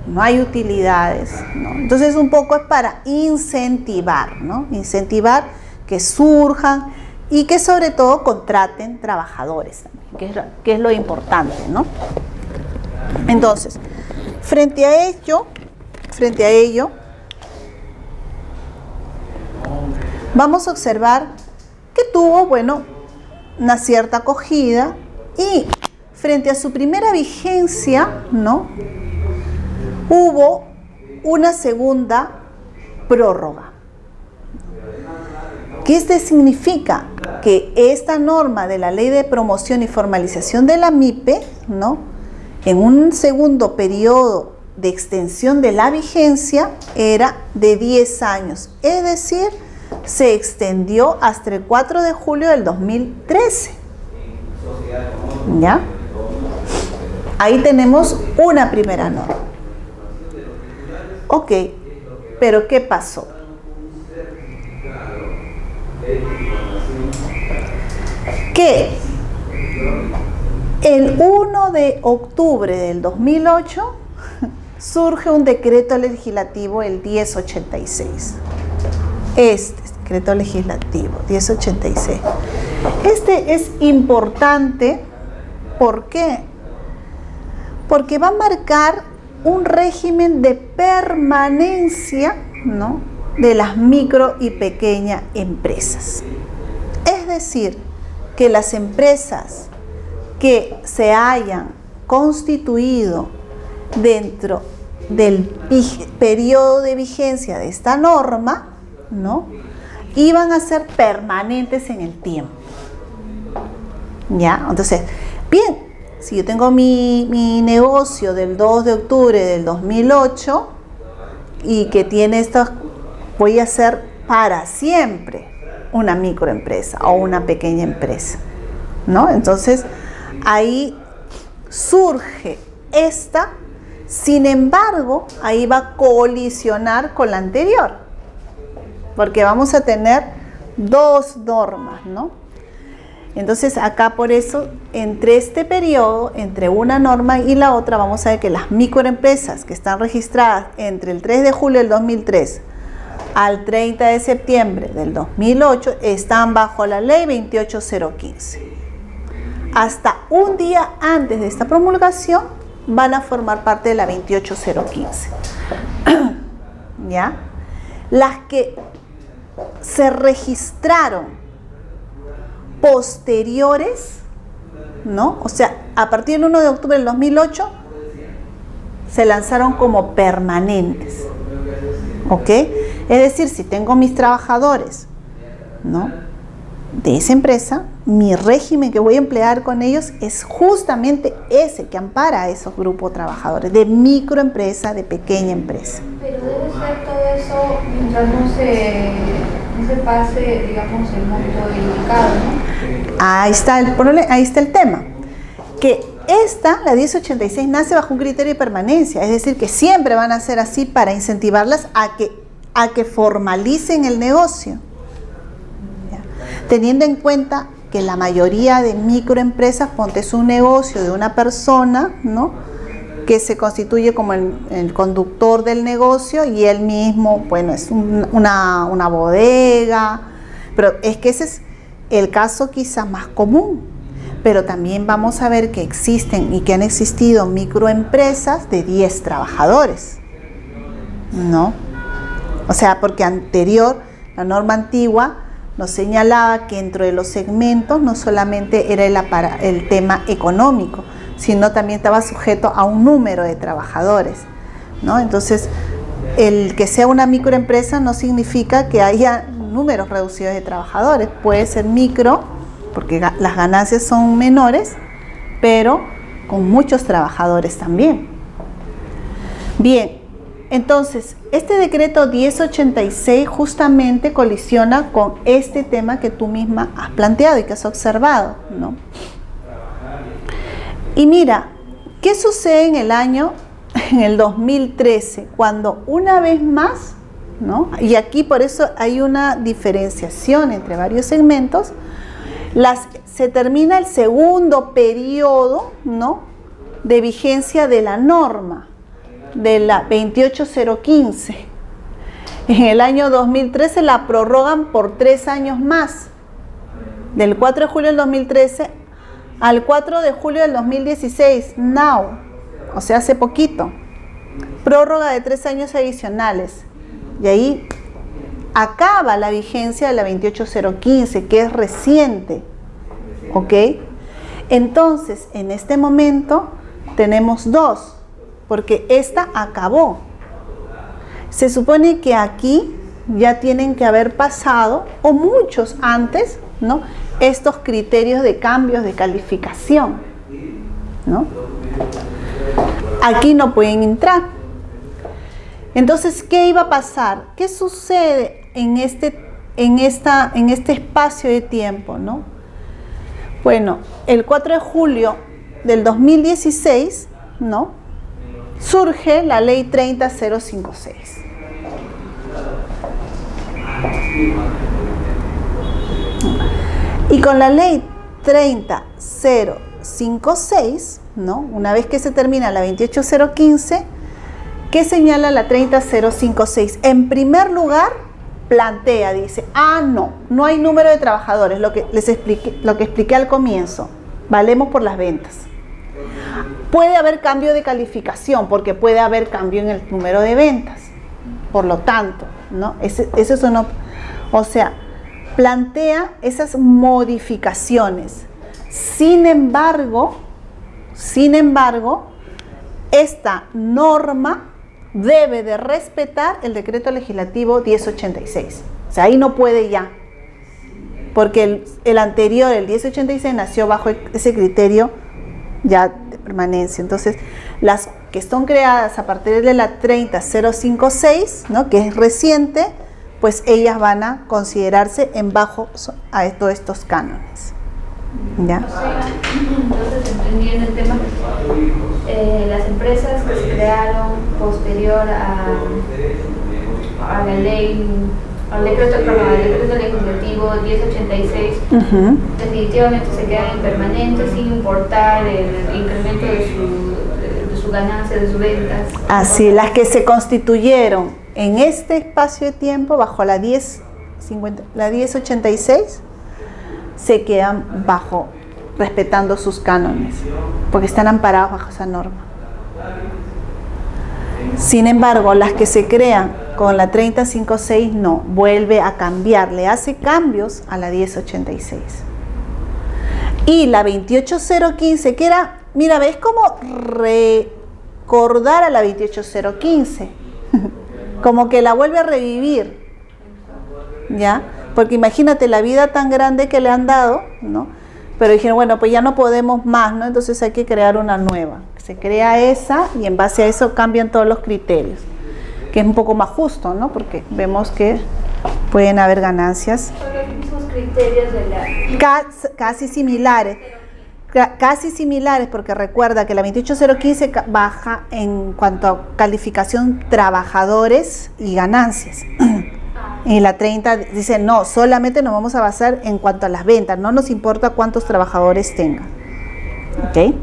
no hay utilidades, ¿no? Entonces un poco es para incentivar, ¿no? Incentivar que surjan y que sobre todo contraten trabajadores, que es lo importante, ¿no? Entonces, frente a ello, vamos a observar que tuvo, bueno, una cierta acogida y frente a su primera vigencia, ¿no?, hubo una segunda prórroga. ¿Qué significa? Que esta norma de la ley de promoción y formalización de la MIPE, ¿no?, en un segundo periodo de extensión de la vigencia era de 10 años, es decir, se extendió hasta el 4 de julio del 2013. ¿Ya? Ahí tenemos una primera norma. Ok, pero ¿qué pasó? Que el 1 de octubre del 2008 surge un decreto legislativo, el 1086. Este decreto legislativo, 1086. Este es importante, ¿por qué? Porque va a marcar un régimen de permanencia, ¿no?, de las micro y pequeñas empresas. Es decir, que las empresas que se hayan constituido dentro del periodo de vigencia de esta norma, ¿no?, iban a ser permanentes en el tiempo. ¿Ya? Entonces, bien, si yo tengo mi negocio del 2 de octubre del 2008 y que tiene estas, voy a ser para siempre una microempresa o una pequeña empresa, ¿no? Entonces, ahí surge esta, sin embargo, ahí va a colisionar con la anterior, porque vamos a tener dos normas, ¿no? Entonces, acá por eso, entre este periodo, entre una norma y la otra, vamos a ver que las microempresas que están registradas entre el 3 de julio del 2003 al 30 de septiembre del 2008 están bajo la ley 28015. Hasta un día antes de esta promulgación van a formar parte de la 28015. ¿Ya? Las que se registraron posteriores, ¿no? O sea, a partir del 1 de octubre del 2008 se lanzaron como permanentes, ¿ok? Es decir, si tengo mis trabajadores, ¿no?, de esa empresa, mi régimen que voy a emplear con ellos es justamente ese que ampara a esos grupos de trabajadores, de microempresa, de pequeña empresa. Pero debe ser todo eso mientras no se pase, digamos, el monto indicado, ¿no? Ahí está el problema, ahí está el tema. Que la 1086, nace bajo un criterio de permanencia, es decir, que siempre van a ser así para incentivarlas a que formalicen el negocio. ¿Ya? Teniendo en cuenta que la mayoría de microempresas, ponte, es un negocio de una persona, ¿no?, que se constituye como el conductor del negocio y él mismo, bueno, es una bodega, pero es que ese es el caso quizás más común. Pero también vamos a ver que existen y que han existido microempresas de 10 trabajadores, ¿no? O sea, porque la norma antigua nos señalaba que dentro de los segmentos no solamente era el tema económico, sino también estaba sujeto a un número de trabajadores, ¿no? Entonces, el que sea una microempresa no significa que haya números reducidos de trabajadores. Puede ser micro, porque las ganancias son menores, pero con muchos trabajadores también. Bien, entonces, este decreto 1086 justamente colisiona con este tema que tú misma has planteado y que has observado, ¿no? Y mira, ¿qué sucede en el 2013? Cuando una vez más, ¿no?, y aquí por eso hay una diferenciación entre varios segmentos, se termina el segundo periodo, ¿no?, de vigencia de la norma, de la 28015. En el año 2013 la prorrogan por 3 años más, del 4 de julio del 2013 al 4 de julio del 2016, o sea, hace poquito. Prórroga de 3 años adicionales. Y ahí acaba la vigencia de la 28015, que es reciente, ¿ok? Entonces, en este momento tenemos dos, porque esta acabó. Se supone que aquí ya tienen que haber pasado, o muchos antes, ¿no?, estos criterios de cambios de calificación, ¿no? Aquí no pueden entrar. Entonces, ¿qué iba a pasar? ¿Qué sucede en este espacio de tiempo, ¿no? Bueno, el 4 de julio del 2016, ¿no?, surge la ley 30056. Y con la ley 30056, ¿no?, una vez que se termina la 28015, ¿qué señala la 30056? En primer lugar, plantea, dice, no hay número de trabajadores, lo que expliqué al comienzo, valemos por las ventas. Puede haber cambio de calificación, porque puede haber cambio en el número de ventas, por lo tanto, ¿no? Eso es o sea, plantea esas modificaciones. Sin embargo, esta norma debe de respetar el decreto legislativo 1086. O sea, ahí no puede ya, porque el anterior, el 1086, nació bajo ese criterio ya de permanencia. Entonces, las que son creadas a partir de la 30056, ¿no? Que es reciente, pues ellas van a considerarse en bajo a todos estos cánones. ¿Ya? O sea, entonces, entendiendo el tema, las empresas que se crearon posterior a la ley, al decreto legislativo 1086, definitivamente se quedan impermanentes sin importar el incremento de su ganancia, de sus ventas. Así, las que se constituyeron en este espacio de tiempo bajo la 1086 se quedan bajo, respetando sus cánones, porque están amparados bajo esa norma. Sin embargo, las que se crean con la 3056 no, vuelve a cambiar, le hace cambios a la 1086. Y la 28015, que era, mira, ¿ves cómo recordar a la 28015? Como que la vuelve a revivir, ¿ya? Porque imagínate la vida tan grande que le han dado, ¿no? Pero dijeron, bueno, pues ya no podemos más, ¿no? Entonces hay que crear una nueva. Se crea esa y en base a eso cambian todos los criterios, que es un poco más justo, ¿no? Porque vemos que pueden haber ganancias. Son los mismos criterios de la... Casi similares. Casi similares, porque recuerda que la 28015 baja en cuanto a calificación trabajadores y ganancias. Y la 30 dice, no, solamente nos vamos a basar en cuanto a las ventas, no nos importa cuántos trabajadores tengan. ¿Ok?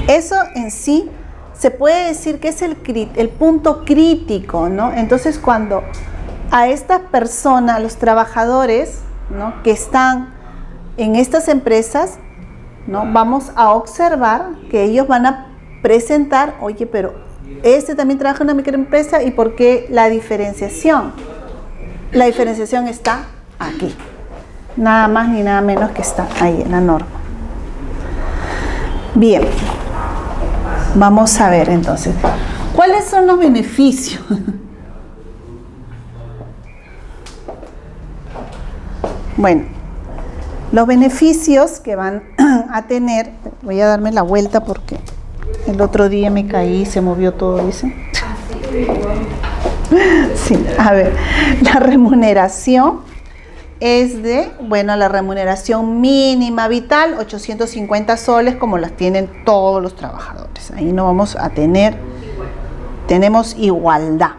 Eso en sí se puede decir que es el punto crítico, ¿no? Entonces, cuando a estas personas, los trabajadores, ¿no?, que están en estas empresas, ¿no?, vamos a observar que ellos van a presentar, oye, pero este también trabaja en una microempresa, ¿y por qué la diferenciación? La diferenciación está aquí, nada más ni nada menos que está ahí en la norma. Bien, vamos a ver entonces, ¿cuáles son los beneficios? Bueno, los beneficios que van a tener, voy a darme la vuelta porque el otro día me caí y se movió todo, ¿dice? Sí, a ver, la remuneración es de, bueno, la remuneración mínima vital, 850 soles, como las tienen todos los trabajadores. Ahí no vamos a tener, tenemos igualdad.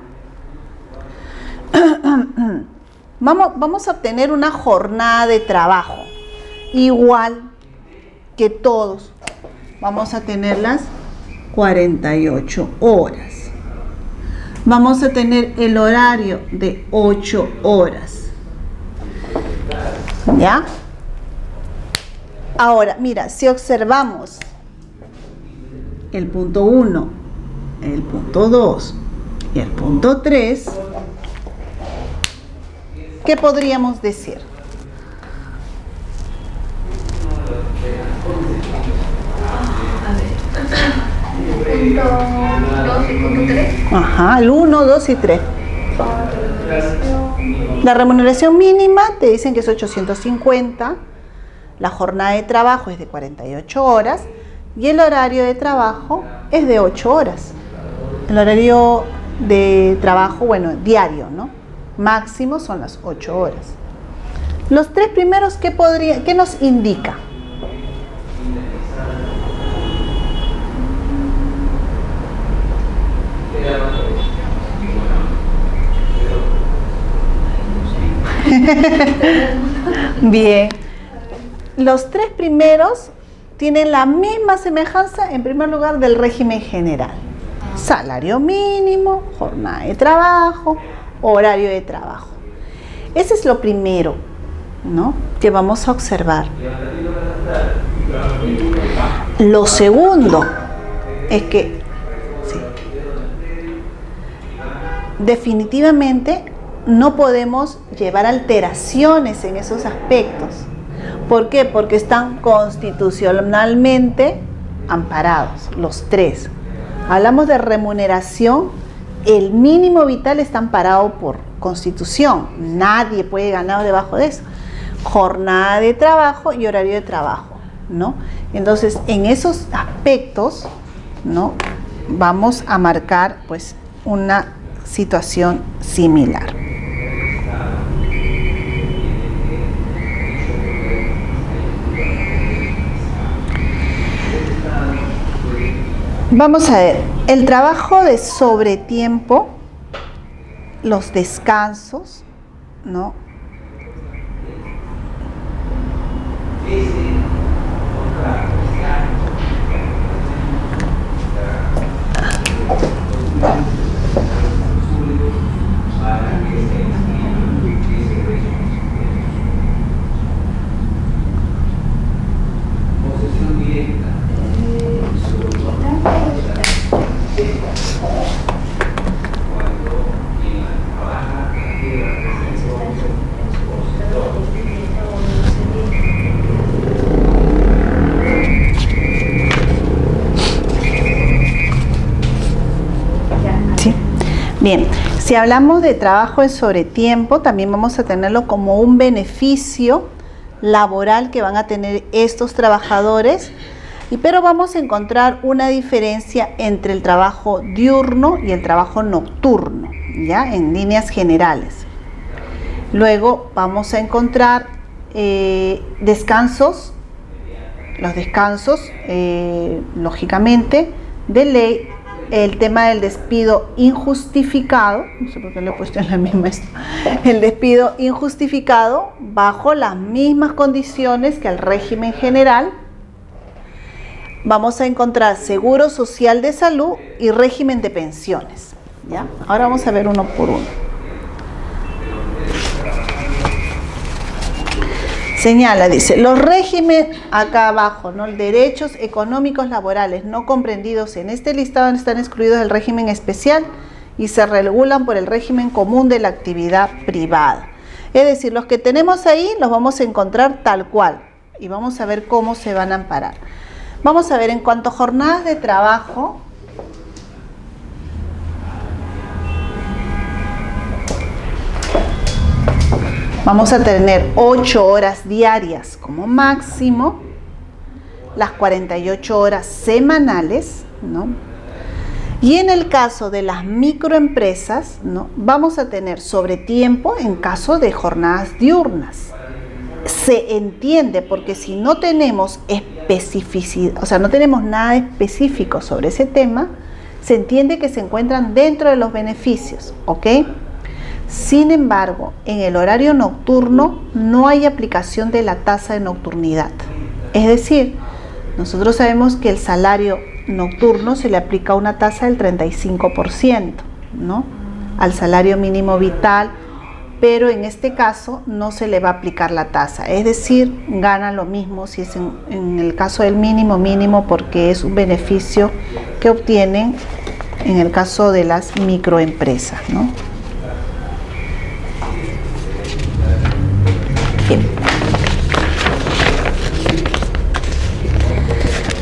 Vamos a obtener una jornada de trabajo igual que todos. Vamos a tenerlas 48 horas. Vamos a tener el horario de 8 horas. ¿Ya? Ahora, mira, si observamos el punto 1, el punto 2 y el punto 3, ¿qué podríamos decir? Punto 2 y punto 3. Ajá, el 1, 2 y 3. La remuneración mínima te dicen que es 850, la jornada de trabajo es de 48 horas y el horario de trabajo es de 8 horas. El horario de trabajo, bueno, diario, ¿no? Máximo son las 8 horas. Los tres primeros, ¿qué nos indica? Bien, los tres primeros tienen la misma semejanza, en primer lugar, del régimen general: salario mínimo, jornada de trabajo, horario de trabajo. Ese es lo primero, ¿no?, que vamos a observar. Lo segundo es que sí, definitivamente no podemos llevar alteraciones en esos aspectos. ¿Por qué? Porque están constitucionalmente amparados, los tres. Hablamos de remuneración, el mínimo vital está amparado por Constitución, nadie puede ganar debajo de eso. Jornada de trabajo y horario de trabajo, ¿no? Entonces, en esos aspectos, ¿no?, vamos a marcar pues una situación similar. Vamos a ver, el trabajo de sobretiempo, los descansos, ¿no? Bien, si hablamos de trabajo en sobretiempo, también vamos a tenerlo como un beneficio laboral que van a tener estos trabajadores, pero vamos a encontrar una diferencia entre el trabajo diurno y el trabajo nocturno, ¿ya? En líneas generales. Luego vamos a encontrar descansos, los descansos, lógicamente, de ley. El tema del despido injustificado, no sé por qué le he puesto en la misma esto, el despido injustificado bajo las mismas condiciones que el régimen general. Vamos a encontrar seguro social de salud y régimen de pensiones, ¿ya? Ahora vamos a ver uno por uno. Señala, dice, los regímenes, acá abajo, ¿no?, derechos económicos laborales no comprendidos en este listado están excluidos del régimen especial y se regulan por el régimen común de la actividad privada. Es decir, los que tenemos ahí los vamos a encontrar tal cual y vamos a ver cómo se van a amparar. Vamos a ver, en cuanto a jornadas de trabajo, vamos a tener 8 horas diarias como máximo, las 48 horas semanales, ¿no? Y en el caso de las microempresas, ¿no?, vamos a tener sobretiempo en caso de jornadas diurnas. Se entiende, porque si no tenemos especificidad, o sea, no tenemos nada específico sobre ese tema, se entiende que se encuentran dentro de los beneficios, ¿ok? Sin embargo, en el horario nocturno no hay aplicación de la tasa de nocturnidad. Es decir, nosotros sabemos que el salario nocturno se le aplica una tasa del 35%, ¿no?, al salario mínimo vital, pero en este caso no se le va a aplicar la tasa. Es decir, gana lo mismo si es en el caso del mínimo, porque es un beneficio que obtienen en el caso de las microempresas, ¿no? Bien.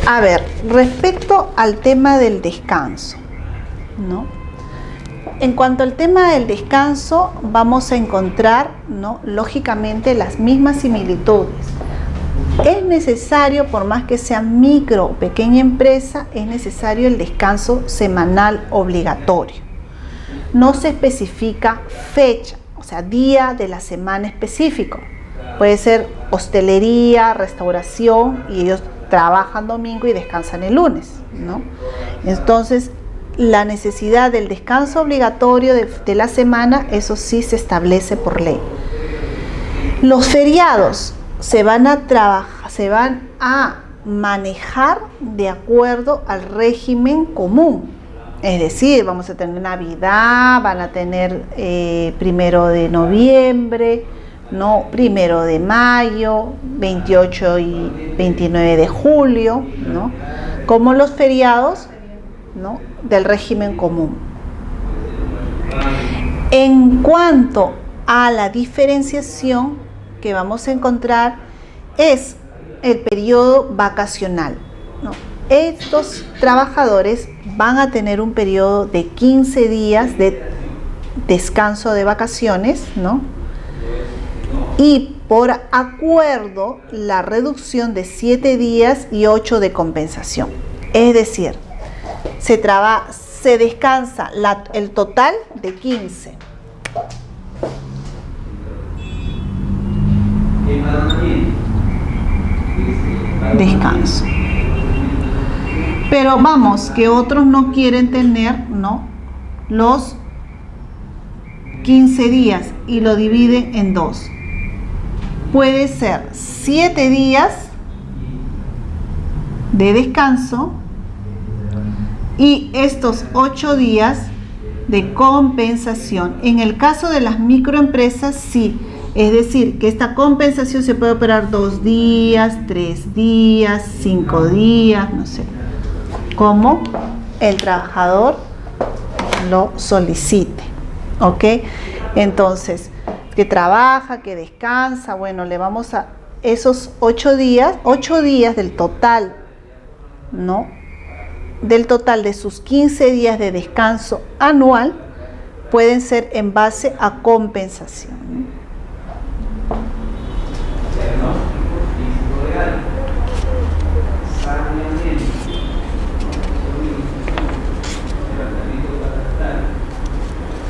A ver, respecto al tema del descanso, ¿no? En cuanto al tema del descanso, vamos a encontrar, ¿no?, lógicamente las mismas similitudes. Es necesario, por más que sea micro o pequeña empresa, es necesario el descanso semanal obligatorio. No se especifica fecha, o sea, día de la semana específico. Puede ser hostelería, restauración, y ellos trabajan domingo y descansan el lunes, ¿no? Entonces, la necesidad del descanso obligatorio de la semana, eso sí se establece por ley. Los feriados se van a manejar de acuerdo al régimen común. Es decir, vamos a tener Navidad, van a tener 1 de noviembre, ¿no?, 1 de mayo, 28 y 29 de julio, ¿no?, como los feriados, ¿no?, del régimen común. En cuanto a la diferenciación que vamos a encontrar es el periodo vacacional, ¿no? Estos trabajadores van a tener un periodo de 15 días de descanso de vacaciones, ¿no? Y por acuerdo la reducción de 7 días y 8 de compensación. Es decir, se descansa el total de 15. Descanso. Pero vamos, que otros no quieren tener, ¿no?, los 15 días y lo dividen en 2. Puede ser 7 días de descanso y estos 8 días de compensación. En el caso de las microempresas, sí. Es decir, que esta compensación se puede operar 2 días, 3 días, 5 días, no sé, como el trabajador lo solicite. ¿Ok? Entonces, que trabaja, que descansa, bueno, le vamos a esos 8 días del total, ¿no?, del total de sus 15 días de descanso anual, pueden ser en base a compensación, ¿no?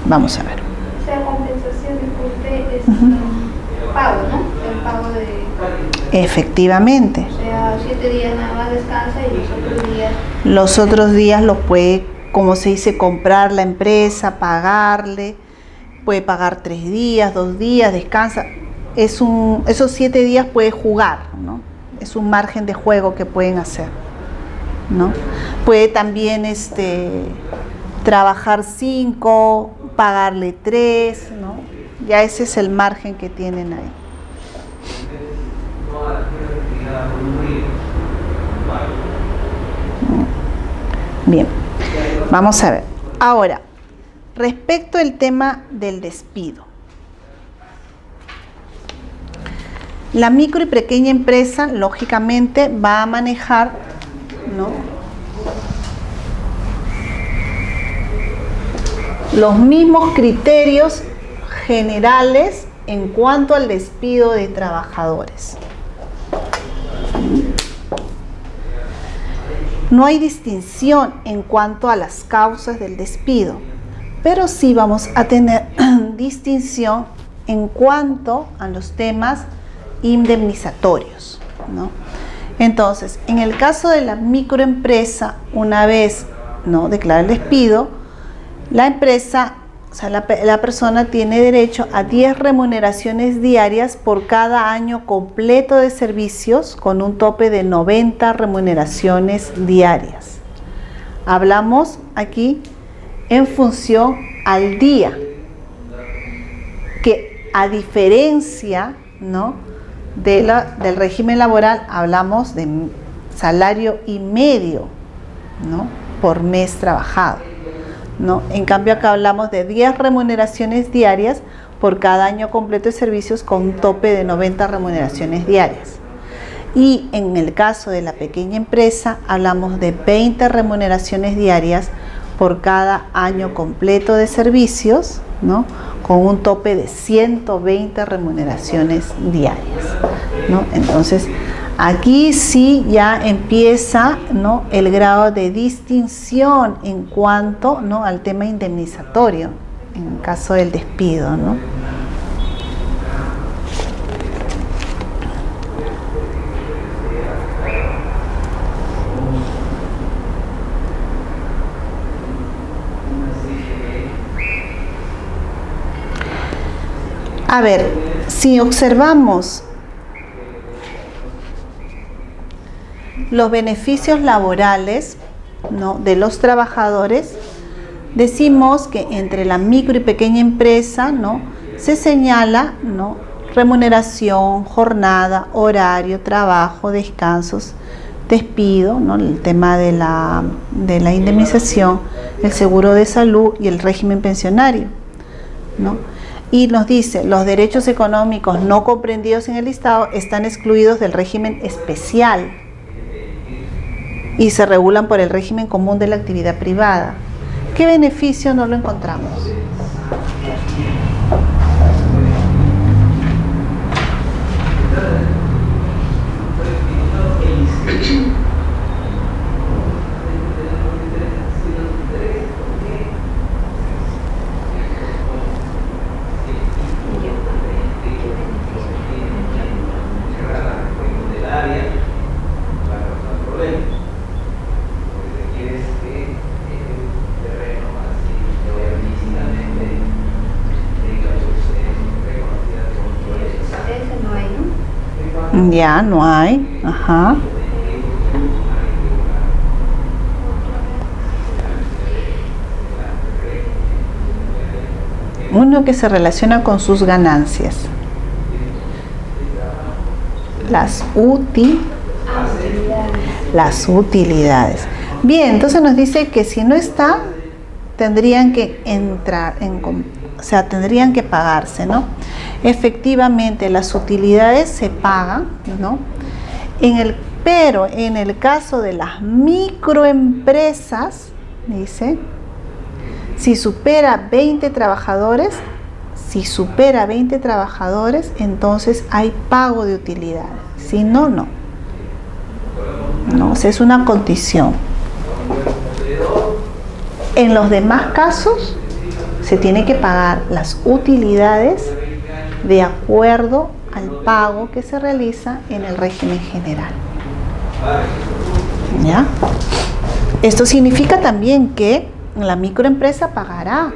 Vamos a ver. O sea, compensación, disculpe, es pago, ¿no? El pago de... Efectivamente. O sea, 7 días nada más descansa y los otros días los puede, como se dice, comprar la empresa, pagarle, puede pagar 3 días, 2 días, descansa. Esos 7 días puede jugar, ¿no? Es un margen de juego que pueden hacer, ¿no? Puede también trabajar 5, pagarle 3, ¿no? Ya ese es el margen que tienen ahí. Bien, vamos a ver. Ahora, respecto al tema del despido. La micro y pequeña empresa, lógicamente, va a manejar, ¿no?, los mismos criterios generales en cuanto al despido de trabajadores. No hay distinción en cuanto a las causas del despido, pero sí vamos a tener distinción en cuanto a los temas indemnizatorios, ¿no? Entonces, en el caso de la microempresa, una vez, ¿no?, declara el despido, la empresa, o sea, la persona tiene derecho a 10 remuneraciones diarias por cada año completo de servicios, con un tope de 90 remuneraciones diarias. Hablamos aquí en función al día, que a diferencia, ¿no?, del régimen laboral, hablamos de salario y medio, ¿no?, por mes trabajado, ¿no? En cambio, acá hablamos de 10 remuneraciones diarias por cada año completo de servicios, con un tope de 90 remuneraciones diarias. Y en el caso de la pequeña empresa, hablamos de 20 remuneraciones diarias por cada año completo de servicios, ¿no?, con un tope de 120 remuneraciones diarias, ¿no? Entonces, aquí sí ya empieza, ¿no?, el grado de distinción en cuanto, ¿no?, al tema indemnizatorio, en caso del despido, ¿no? A ver, si observamos los beneficios laborales, ¿no?, de los trabajadores, decimos que entre la micro y pequeña empresa, ¿no?, se señala, ¿no?, remuneración, jornada, horario, trabajo, descansos, despido, ¿no?, el tema de la indemnización, el seguro de salud y el régimen pensionario, ¿no? Y nos dice, los derechos económicos no comprendidos en el listado están excluidos del régimen especial y se regulan por el régimen común de la actividad privada. ¿Qué beneficio no lo encontramos? Ya, no hay. Ajá. Uno que se relaciona con sus ganancias. Las utilidades. Bien, entonces nos dice que si no está, tendrían que entrar o sea, tendrían que pagarse, ¿no? Efectivamente, las utilidades se pagan, ¿no? Pero en el caso de las microempresas, dice, si supera 20 trabajadores, entonces hay pago de utilidades. Si no, no. No, o sea, es una condición. En los demás casos, se tiene que pagar las utilidades de acuerdo al pago que se realiza en el régimen general. ¿Ya? Esto significa también que la microempresa pagará,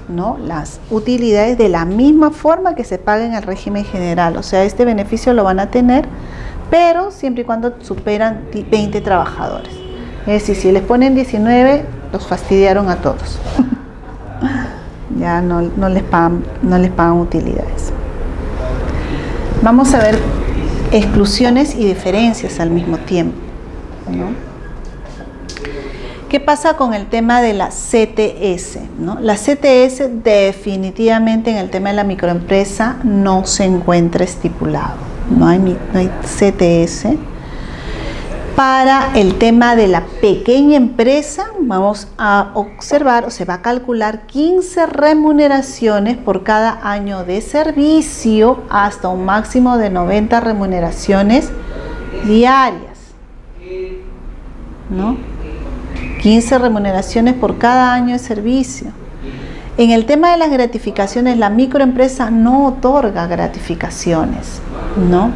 ¿no?, las utilidades de la misma forma que se paga en el régimen general. O sea, este beneficio lo van a tener, pero siempre y cuando superan 20 trabajadores. Es decir, si les ponen 19, los fastidiaron a todos. Ya no les pagan utilidades. Vamos a ver exclusiones y diferencias al mismo tiempo, ¿no? ¿Qué pasa con el tema de la CTS, ¿no? La CTS definitivamente en el tema de la microempresa no se encuentra estipulado. No hay CTS. Para el tema de la pequeña empresa, vamos a observar, o se va a calcular 15 remuneraciones por cada año de servicio hasta un máximo de 90 remuneraciones diarias, ¿no? 15 remuneraciones por cada año de servicio. En el tema de las gratificaciones, la microempresa no otorga gratificaciones, ¿no?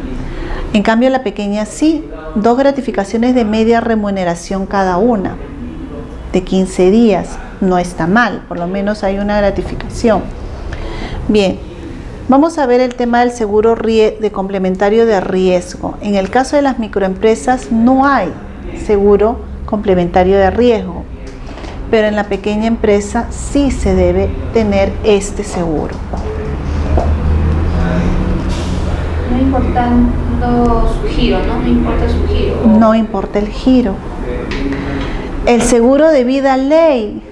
En cambio, la pequeña sí, 2 gratificaciones de media remuneración cada una, de 15 días. No está mal, por lo menos hay una gratificación. Bien, vamos a ver el tema del seguro de complementario de riesgo. En el caso de las microempresas no hay seguro complementario de riesgo, pero en la pequeña empresa sí se debe tener este seguro. No importando su giro, ¿no? No importa su giro. No importa el giro. El seguro de vida ley,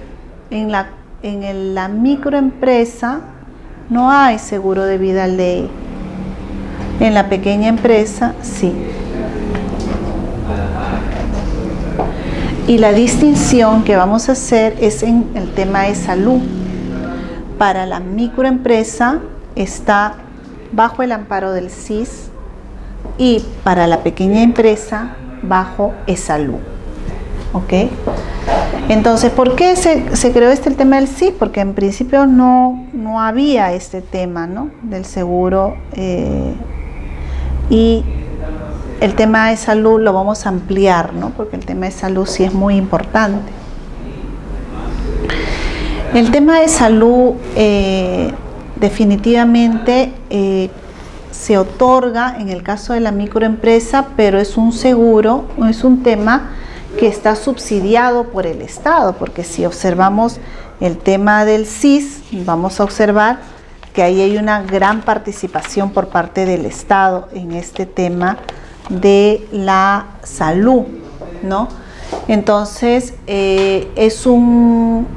en la microempresa no hay seguro de vida ley. En la pequeña empresa sí. Y la distinción que vamos a hacer es en el tema de salud. Para la microempresa está bajo el amparo del SIS y para la pequeña empresa bajo ESALU. ¿Ok? Entonces, ¿por qué se creó el tema del SIS? Porque en principio no había este tema, ¿no?, del seguro, y el tema de salud lo vamos a ampliar, ¿no?, porque el tema de salud sí es muy importante. El tema de salud definitivamente se otorga en el caso de la microempresa, pero es un seguro, es un tema que está subsidiado por el Estado, porque si observamos el tema del SIS, vamos a observar que ahí hay una gran participación por parte del Estado en este tema de la salud, ¿no? Entonces, es un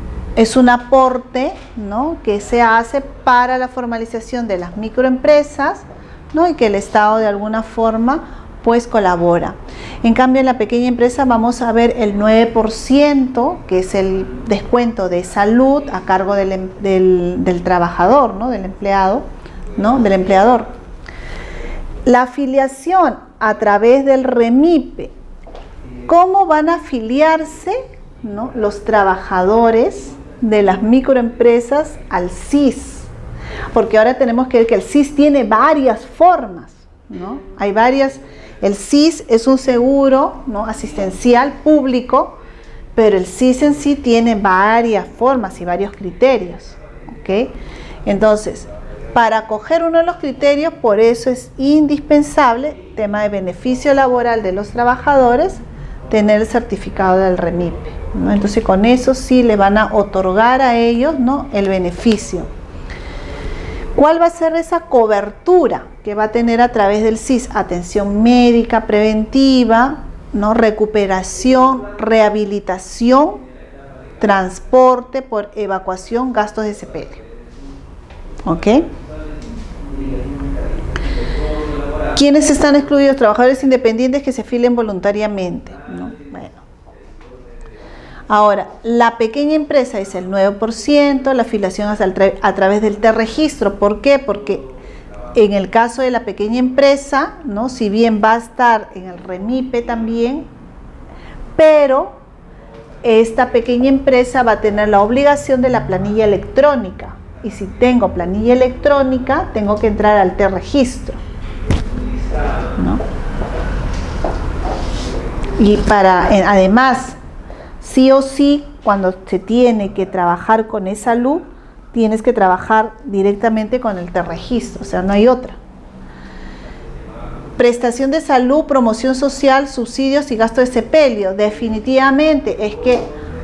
aporte, ¿no?, que se hace para la formalización de las microempresas, ¿no?, y que el Estado de alguna forma pues colabora. En cambio, en la pequeña empresa vamos a ver el 9%, que es el descuento de salud a cargo del trabajador, ¿no?, del empleado, ¿no?, del empleador. La afiliación a través del REMIPE ¿Cómo van a afiliarse, ¿no?, los trabajadores de las microempresas al SIS? Porque ahora tenemos que ver que el SIS tiene varias formas, ¿no? Hay varias. El SIS es un seguro, ¿no?, asistencial público, pero el SIS en sí tiene varias formas y varios criterios, ¿ok? Entonces, para acoger uno de los criterios, por eso es indispensable, tema de beneficio laboral de los trabajadores, tener el certificado del REMIPE, ¿no? Entonces, con eso sí le van a otorgar a ellos, ¿no?, el beneficio. ¿Cuál va a ser esa cobertura que va a tener a través del SIS? Atención médica preventiva, ¿no?, recuperación, rehabilitación, transporte por evacuación, gastos de sepelio. ¿Ok? ¿Quiénes están excluidos? Trabajadores independientes que se afilien voluntariamente, ¿no? Bueno. Ahora, la pequeña empresa es el 9%, la afiliación es a través del T-registro. ¿Por qué? Porque en el caso de la pequeña empresa, ¿no?, si bien va a estar en el REMIPE también, pero esta pequeña empresa va a tener la obligación de la planilla electrónica. Y si tengo planilla electrónica, tengo que entrar al T-registro, ¿no? Y además, sí o sí, cuando se tiene que trabajar con e-salud, tienes que trabajar directamente con el T-registro, o sea, no hay otra. Prestación de salud, promoción social, subsidios y gasto de sepelio. Definitivamente es que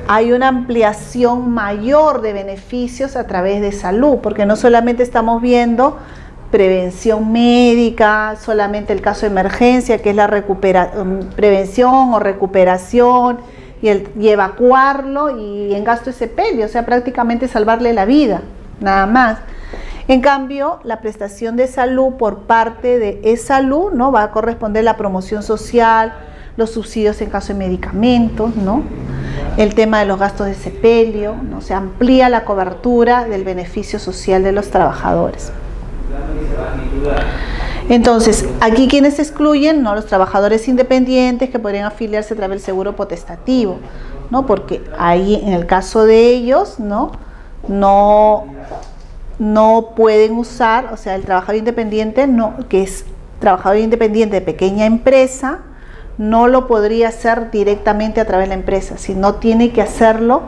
hay una ampliación mayor de beneficios a través de salud, porque no solamente estamos viendo prevención médica, solamente el caso de emergencia, que es la prevención o recuperación, y evacuarlo, y en gasto de sepelio, o sea, prácticamente salvarle la vida, nada más. En cambio, la prestación de salud por parte de e-salud, ¿no?, va a corresponder la promoción social, los subsidios en caso de medicamentos, ¿no?, el tema de los gastos de sepelio, ¿no? Se amplía la cobertura del beneficio social de los trabajadores. Entonces, aquí quienes se excluyen, ¿no?, los trabajadores independientes que podrían afiliarse a través del seguro potestativo, ¿no?, porque ahí en el caso de ellos, no pueden usar, o sea, el trabajador independiente, que es trabajador independiente de pequeña empresa, no lo podría hacer directamente a través de la empresa, sino tiene que hacerlo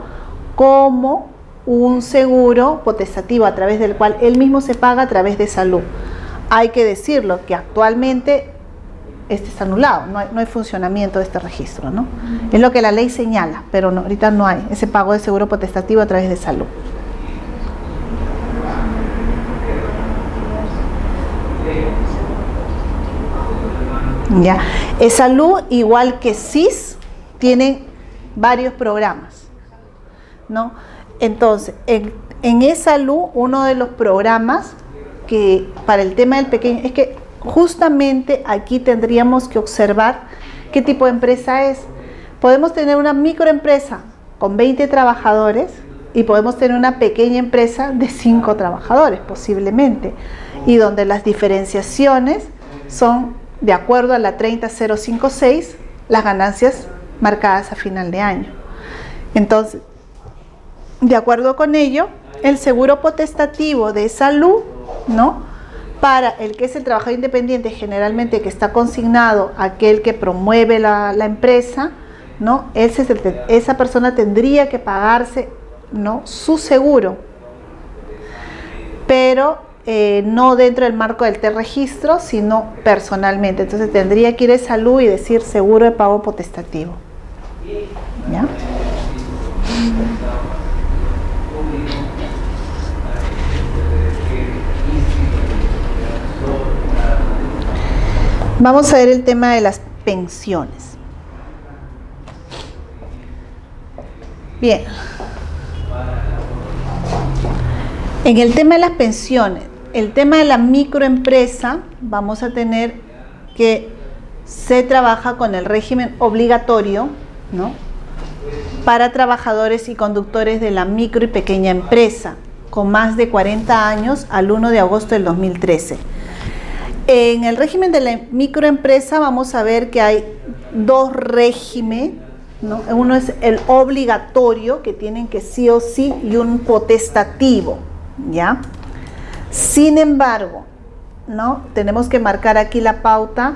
como un seguro potestativo a través del cual él mismo se paga a través de salud. Hay que decirlo que actualmente este está anulado, no hay funcionamiento de este registro, ¿no? Es lo que la ley señala, pero no, ahorita no hay ese pago de seguro potestativo a través de salud. Ya, e-salud, igual que SIS, tienen varios programas, ¿no? Entonces, en e-salud, uno de los programas que para el tema del pequeño, es que justamente aquí tendríamos que observar qué tipo de empresa es. Podemos tener una microempresa con 20 trabajadores y podemos tener una pequeña empresa de 5 trabajadores, posiblemente, y donde las diferenciaciones son de acuerdo a la 30056, las ganancias marcadas a final de año. Entonces, de acuerdo con ello, el seguro potestativo de salud, ¿no?, para el que es el trabajador independiente, generalmente que está consignado aquel que promueve la empresa, ¿no?, esa persona tendría que pagarse, ¿no?, su seguro, pero no dentro del marco del T-registro, sino personalmente. Entonces tendría que ir a salud y decir seguro de pago potestativo. ¿Ya? Vamos a ver el tema de las pensiones. Bien. En el tema de las pensiones, el tema de la microempresa, vamos a tener que se trabaja con el régimen obligatorio, ¿no?, para trabajadores y conductores de la micro y pequeña empresa con más de 40 años al 1 de agosto del 2013. En el régimen de la microempresa vamos a ver que hay dos regímenes, ¿no? Uno es el obligatorio, que tienen que sí o sí, y un potestativo, ¿ya? Sin embargo, ¿no? Tenemos que marcar aquí la pauta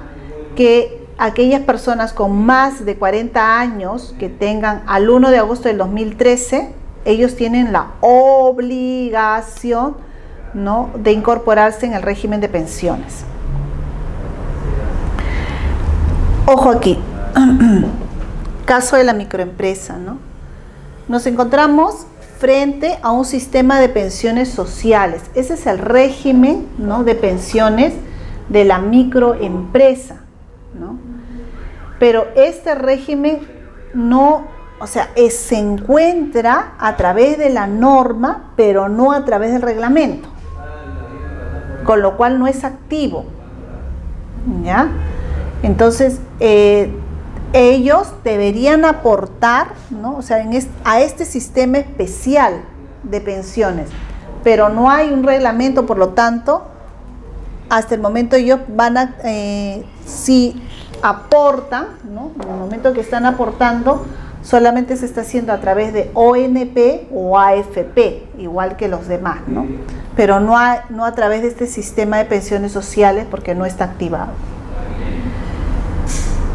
que aquellas personas con más de 40 años que tengan al 1 de agosto del 2013, ellos tienen la obligación, ¿no?, de incorporarse en el régimen de pensiones. Ojo aquí, caso de la microempresa, ¿no? Nos encontramos frente a un sistema de pensiones sociales. Ese es el régimen, ¿no?, de pensiones de la microempresa, ¿no? Pero este régimen no, o sea, se encuentra a través de la norma, pero no a través del reglamento, con lo cual no es activo, ¿ya? Entonces, ellos deberían aportar, ¿no?, o sea, a este sistema especial de pensiones, pero no hay un reglamento, por lo tanto, hasta el momento ellos van a, si aportan, ¿no?, en el momento que están aportando, solamente se está haciendo a través de ONP o AFP, igual que los demás, ¿no? Pero no a través de este sistema de pensiones sociales, porque no está activado.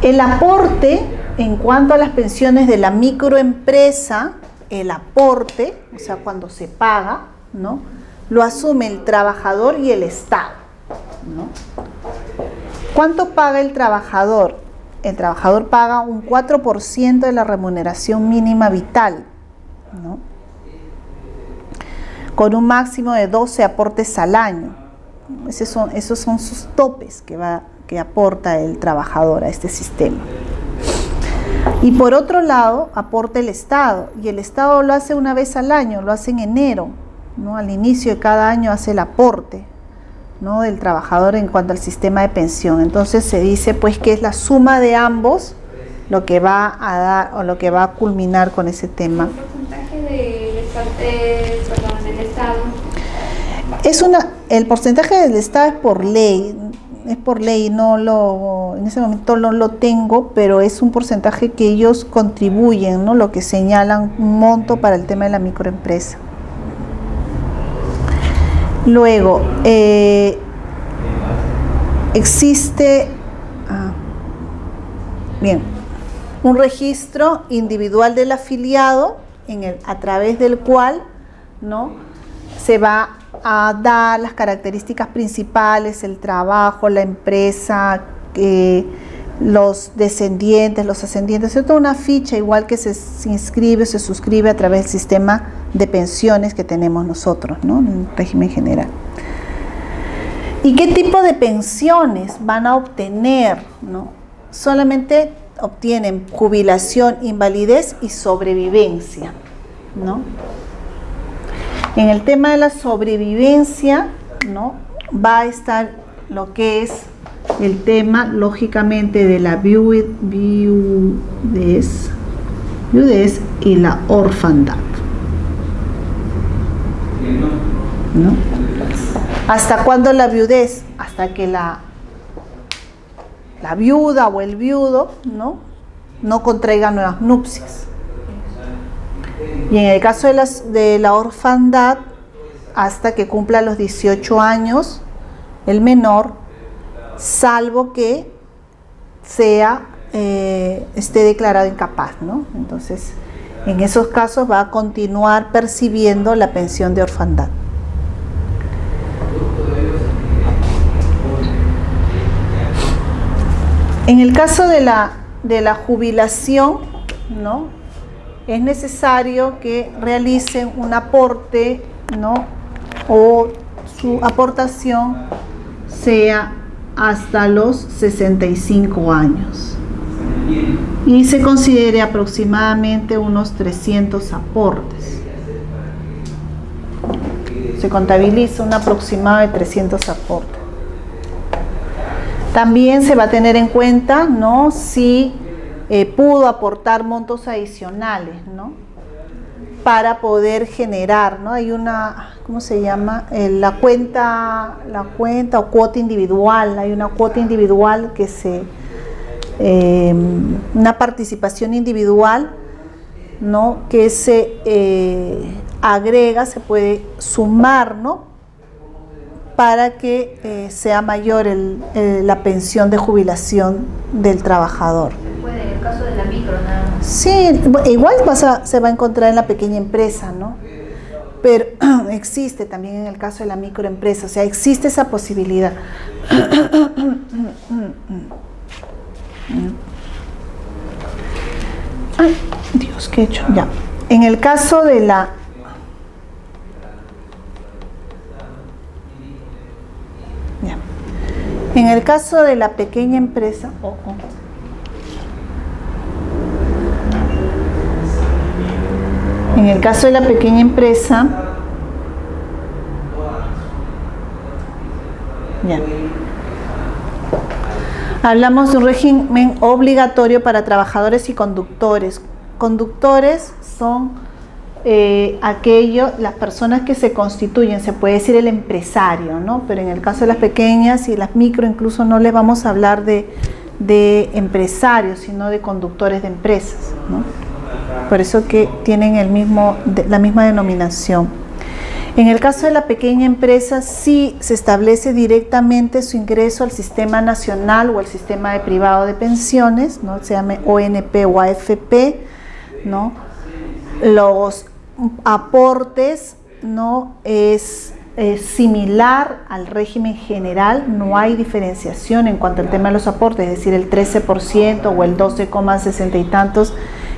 El aporte, en cuanto a las pensiones de la microempresa, el aporte, o sea, cuando se paga, ¿no?, lo asume el trabajador y el Estado, ¿no? ¿Cuánto paga el trabajador? El trabajador paga un 4% de la remuneración mínima vital, ¿no?, con un máximo de 12 aportes al año. Esos son sus topes que aporta el trabajador a este sistema. Y por otro lado, aporta el Estado, y el Estado lo hace una vez al año, lo hace en enero, ¿no? Al inicio de cada año hace el aporte, ¿no?, del trabajador en cuanto al sistema de pensión. Entonces se dice pues que es la suma de ambos lo que va a dar o lo que va a culminar con ese tema. ¿El porcentaje del Estado? El porcentaje del Estado es por ley, en ese momento no lo tengo, pero es un porcentaje que ellos contribuyen, ¿no?, lo que señalan un monto para el tema de la microempresa. Luego, existe un registro individual del afiliado a través del cual, ¿no?, se va a dar las características principales, el trabajo, la empresa, los descendientes, los ascendientes, es toda una ficha igual que se inscribe, se suscribe a través del sistema de pensiones que tenemos nosotros, ¿no?, en el régimen general. ¿Y qué tipo de pensiones van a obtener, ¿no? Solamente obtienen jubilación, invalidez y sobrevivencia, ¿no? En el tema de la sobrevivencia, ¿no?, va a estar lo que es el tema, lógicamente, de la viudez y la orfandad, ¿no? ¿Hasta cuándo la viudez? Hasta que la viuda o el viudo, no contraiga nuevas nupcias. Y en el caso de la orfandad, hasta que cumpla los 18 años el menor, salvo que esté declarado incapaz, ¿no? Entonces, en esos casos va a continuar percibiendo la pensión de orfandad. En el caso de la jubilación, ¿no?, es necesario que realicen un aporte, ¿no?, o su aportación sea hasta los 65 años y se considere aproximadamente unos 300 aportes. Se contabiliza un aproximado de 300 aportes. También se va a tener en cuenta, ¿no?, si pudo aportar montos adicionales, ¿no?, para poder generar, ¿no? Hay una, ¿cómo se llama? La cuenta o cuota individual. Hay una cuota individual que una participación individual, ¿no? Que se agrega, se puede sumar, ¿no? Para que sea mayor la pensión de jubilación del trabajador. Puede, en el caso de la micro nada más. Sí, igual se va a encontrar en la pequeña empresa, ¿no? Pero existe también en el caso de la microempresa, o sea, existe esa posibilidad. Ay, Dios, ¿qué he hecho? Ya. En el caso de la... Ya. En el caso de la pequeña empresa... En el caso de la pequeña empresa... Ya. Hablamos de un régimen obligatorio para trabajadores y conductores. Conductores son las personas que se constituyen, se puede decir el empresario, ¿no? Pero en el caso de las pequeñas y las micro incluso no les vamos a hablar de empresarios, sino de conductores de empresas, ¿no? Por eso que tienen la misma denominación. En el caso de la pequeña empresa, sí se establece directamente su ingreso al sistema nacional o al sistema de privado de pensiones, ¿no? Se llama ONP o AFP, ¿no? Los aportes, ¿no? Es similar al régimen general, no hay diferenciación en cuanto al tema de los aportes, es decir, el 13% o el 12,60 y tantos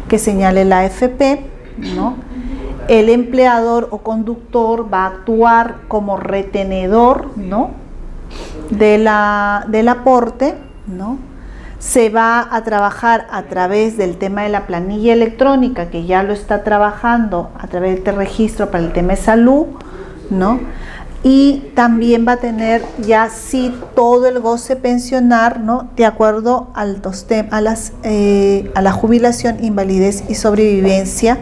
que señale la AFP, ¿no? El empleador o conductor va a actuar como retenedor, ¿no? del aporte, ¿no? Se va a trabajar a través del tema de la planilla electrónica, que ya lo está trabajando a través de este registro para el tema de salud, ¿no? Y también va a tener ya sí todo el goce pensionar, ¿no? De acuerdo a la jubilación, invalidez y sobrevivencia,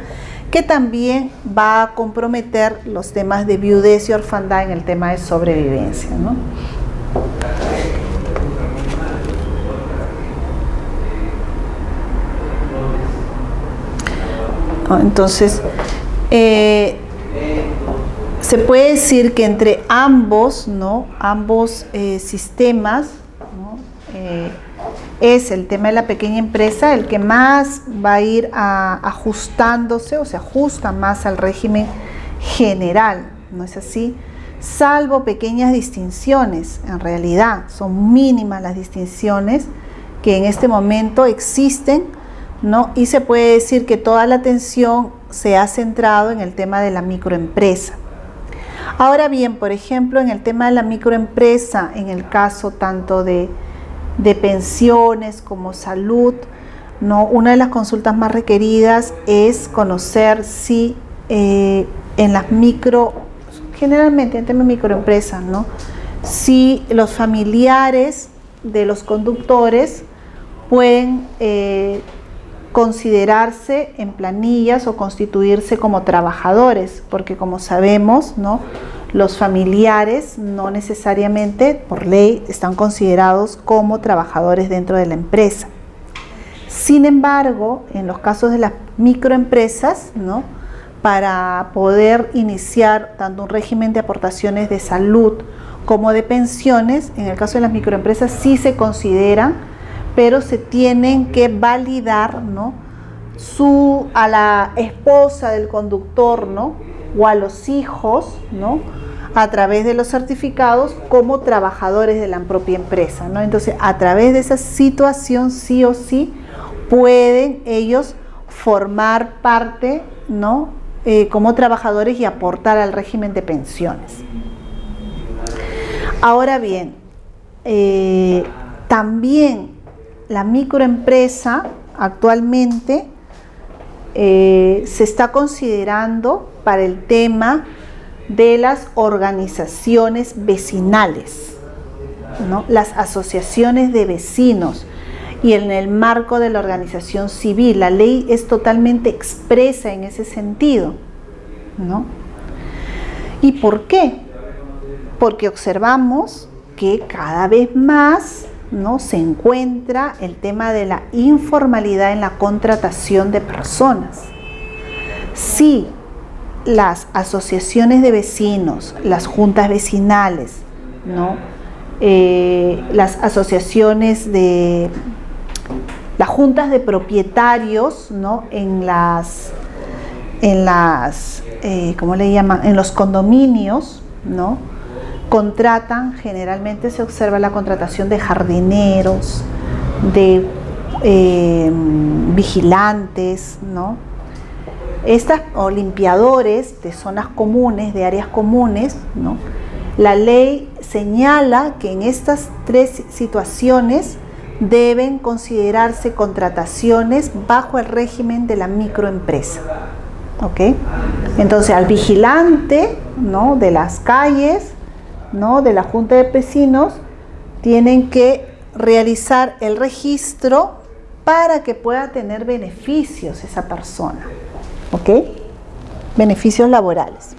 que también va a comprometer los temas de viudez y orfandad en el tema de sobrevivencia, ¿no? Entonces, se puede decir que entre ambos, ¿no? Ambos sistemas, ¿no? Es el tema de la pequeña empresa el que más va a ir ajustándose o se ajusta más al régimen general, ¿no es así? Salvo pequeñas distinciones, en realidad son mínimas las distinciones que en este momento existen, ¿no? Y se puede decir que toda la atención se ha centrado en el tema de la microempresa. Ahora bien, por ejemplo, en el tema de la microempresa, en el caso tanto de pensiones como salud, ¿no? Una de las consultas más requeridas es conocer si en las generalmente en temas de microempresas, ¿no? Si los familiares de los conductores pueden considerarse en planillas o constituirse como trabajadores, porque como sabemos, ¿no? Los familiares no necesariamente por ley están considerados como trabajadores dentro de la empresa. Sin embargo, en los casos de las microempresas, ¿no? Para poder iniciar tanto un régimen de aportaciones de salud como de pensiones, en el caso de las microempresas sí se consideran, pero se tienen que validar, ¿no? A la esposa del conductor, ¿no? O a los hijos, ¿no? A través de los certificados como trabajadores de la propia empresa, ¿no? Entonces, a través de esa situación, sí o sí, pueden ellos formar parte, ¿no? Como trabajadores y aportar al régimen de pensiones. Ahora bien, también la microempresa actualmente se está considerando para el tema de las organizaciones vecinales, ¿no? Las asociaciones de vecinos y en el marco de la organización civil. La ley es totalmente expresa en ese sentido, ¿no? ¿Y por qué? Porque observamos que cada vez más, ¿no?, se encuentra el tema de la informalidad en la contratación de personas. Si las asociaciones de vecinos, las juntas vecinales, ¿no?, las asociaciones de las juntas de propietarios, ¿no?, en ¿cómo le llaman?, en los condominios, ¿no?, contratan, generalmente se observa la contratación de jardineros, de vigilantes, ¿no?, o limpiadores de zonas comunes, de áreas comunes, ¿no? La ley señala que en estas tres situaciones deben considerarse contrataciones bajo el régimen de la microempresa. ¿Ok? Entonces, al vigilante, ¿no?, de las calles, ¿no?, de la Junta de Vecinos, tienen que realizar el registro para que pueda tener beneficios esa persona. ¿Ok? Beneficios laborales,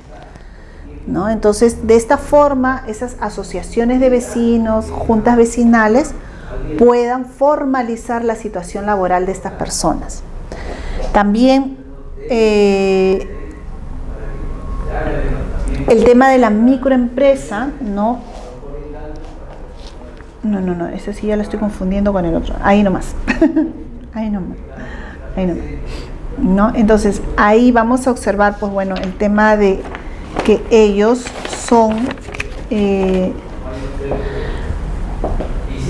¿no? Entonces, de esta forma, esas asociaciones de vecinos, juntas vecinales, puedan formalizar la situación laboral de estas personas. También el tema de la microempresa, ¿no? No, ese sí ya lo estoy confundiendo con el otro. Ahí nomás. Ahí nomás. ¿No? Entonces, ahí vamos a observar, pues bueno, el tema de que ellos son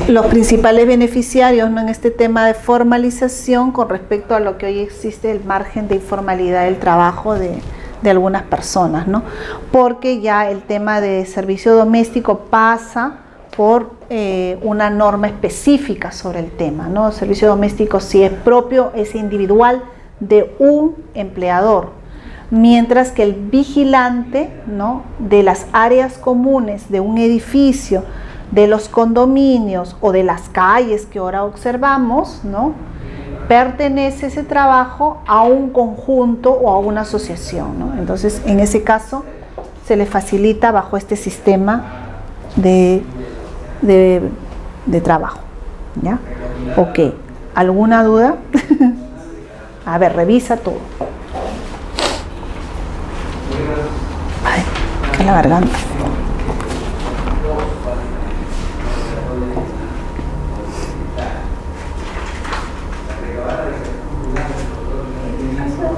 los principales beneficiarios, ¿no?, en este tema de formalización con respecto a lo que hoy existe, el margen de informalidad del trabajo de algunas personas, ¿no? Porque ya el tema de servicio doméstico pasa por una norma específica sobre el tema, ¿no? El servicio doméstico, si es propio, es individual de un empleador, mientras que el vigilante, ¿no?, de las áreas comunes de un edificio, de los condominios o de las calles que ahora observamos, ¿no?, pertenece ese trabajo a un conjunto o a una asociación, ¿no? Entonces, en ese caso, se le facilita bajo este sistema de trabajo, ¿ya? Ok, ¿alguna duda? A ver, revisa todo. Ay, en la garganta.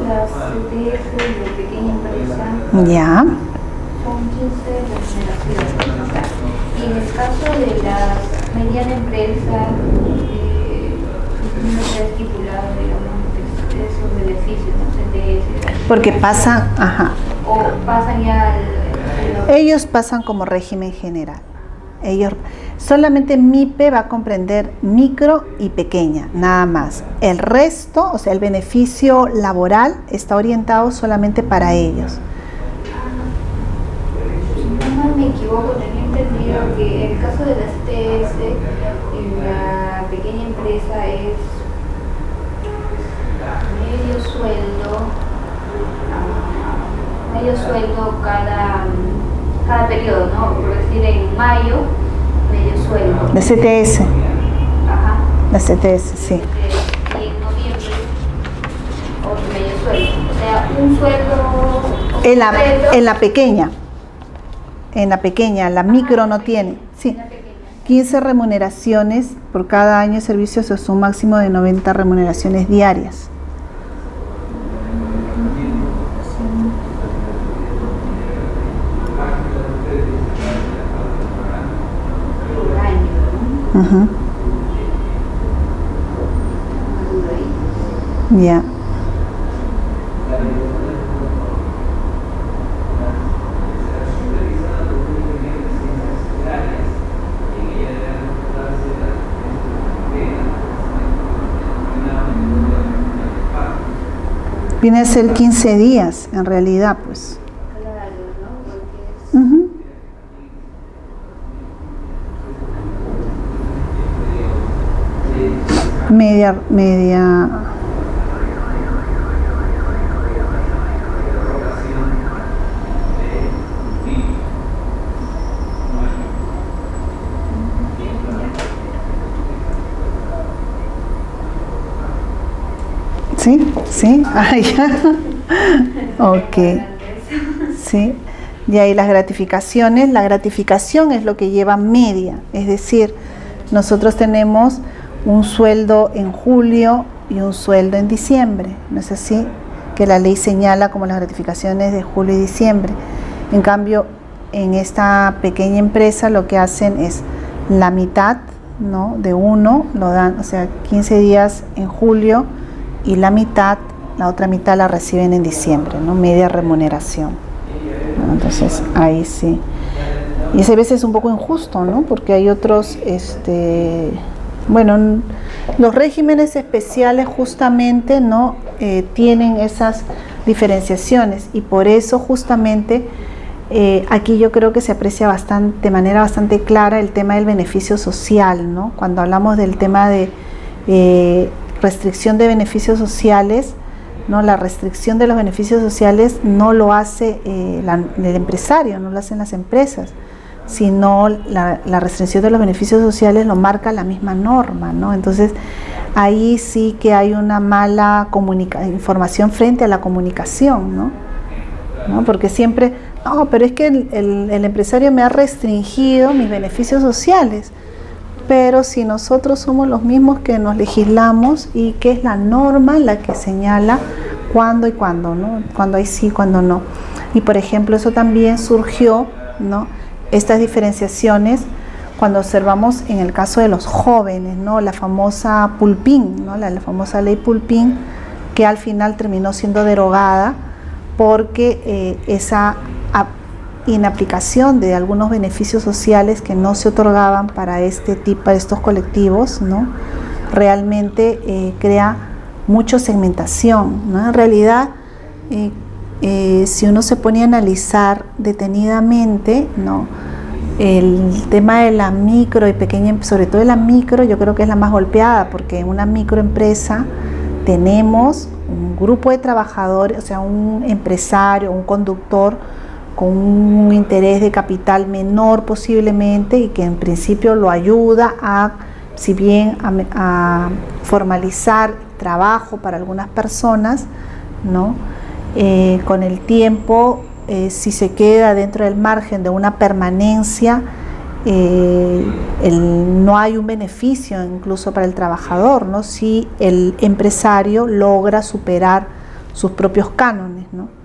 Las CTS de pequeña empresa Ya. son 15 remuneraciones. Y en el caso de las mediana empresa, no está estipulado, digamos, esos beneficios, ¿no?, CTS. Porque pasan, ajá. O pasan ya Ellos pasan como régimen general. Ellos, solamente MIPE va a comprender micro y pequeña, nada más. El resto, o sea, el beneficio laboral está orientado solamente para ellos. Si no me equivoco, tenía entendido que en el caso de las TS, en la pequeña empresa es medio sueldo cada periodo, ¿no? Por decir, en mayo, medio sueldo. La CTS. Ajá. La CTS, sí. Y en noviembre, otro medio sueldo. O sea, un sueldo En la pequeña, la micro no tiene. Sí. 15 remuneraciones por cada año de servicio, eso es un máximo de 90 remuneraciones diarias. Uh-huh. Ya. Viene a ser 15 días, en realidad, pues. Claro, ¿no? Porque es... Uh-huh. Media. ¿Sí? ¿Sí? Ah, ya. Ok. Sí. Y ahí las gratificaciones. La gratificación es lo que lleva media. Es decir, nosotros tenemos un sueldo en julio y un sueldo en diciembre. ¿No es así? Que la ley señala como las gratificaciones de julio y diciembre. En cambio, en esta pequeña empresa lo que hacen es la mitad, ¿no? De uno lo dan, o sea, 15 días en julio y la otra mitad la reciben en diciembre, ¿no? Media remuneración, ¿no? Entonces, ahí sí. Y ese a veces es un poco injusto, ¿no? Porque hay otros, bueno, los regímenes especiales justamente no tienen esas diferenciaciones y por eso justamente aquí yo creo que se aprecia de manera bastante clara el tema del beneficio social, ¿no? Cuando hablamos del tema de restricción de beneficios sociales, ¿no? La restricción de los beneficios sociales no lo hace el empresario, no lo hacen las empresas, sino la restricción de los beneficios sociales lo marca la misma norma, ¿no? Entonces ahí sí que hay una mala información frente a la comunicación, ¿no? Porque siempre, no, pero es que el empresario me ha restringido mis beneficios sociales, pero si nosotros somos los mismos que nos legislamos y que es la norma la que señala cuándo y cuándo, ¿no? Cuándo hay sí, cuándo no. Y por ejemplo eso también surgió, ¿no? Estas diferenciaciones cuando observamos en el caso de los jóvenes, ¿no? La famosa Pulpín, ¿no? La famosa ley Pulpín, que al final terminó siendo derogada porque esa inaplicación de algunos beneficios sociales que no se otorgaban para estos colectivos, ¿no? Realmente crea mucha segmentación, ¿no? En realidad, si uno se pone a analizar detenidamente, ¿no? El tema de la micro y pequeña, sobre todo de la micro, yo creo que es la más golpeada, porque en una microempresa tenemos un grupo de trabajadores, o sea, un empresario, un conductor con un interés de capital menor posiblemente y que en principio lo ayuda si bien a formalizar trabajo para algunas personas, ¿no? Con el tiempo, si se queda dentro del margen de una permanencia, no hay un beneficio incluso para el trabajador, ¿no? Si el empresario logra superar sus propios cánones, ¿no?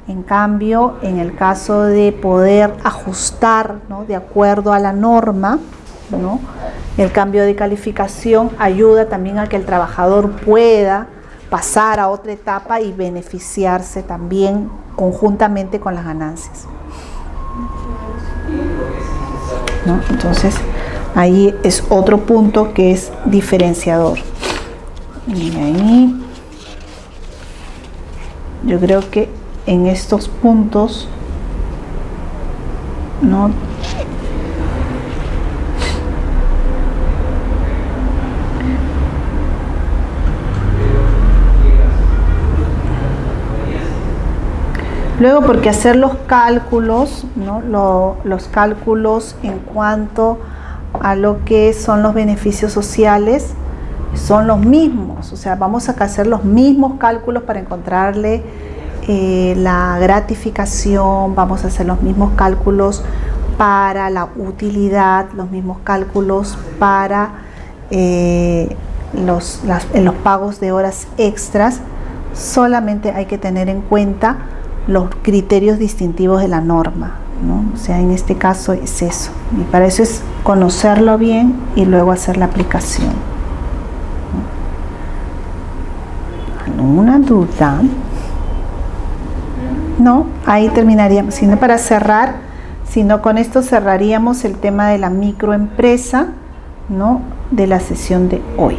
En cambio, en el caso de poder ajustar, ¿no? De acuerdo a la norma, ¿no? El cambio de calificación ayuda también a que el trabajador pueda pasar a otra etapa y beneficiarse también conjuntamente con las ganancias, ¿no? Entonces, ahí es otro punto que es diferenciador. Y ahí yo creo que en estos puntos, ¿no? Luego, porque hacer los cálculos, ¿no? Los cálculos en cuanto a lo que son los beneficios sociales son los mismos, o sea, vamos a hacer los mismos cálculos para encontrarle la gratificación, vamos a hacer los mismos cálculos para la utilidad, los mismos cálculos para en los pagos de horas extras. Solamente hay que tener en cuenta los criterios distintivos de la norma, ¿no? O sea, en este caso es eso, y para eso es conocerlo bien y luego hacer la aplicación, ¿no? ¿Alguna duda? No, ahí terminaríamos, sino para cerrar, sino con esto cerraríamos el tema de la microempresa, ¿no? De la sesión de hoy.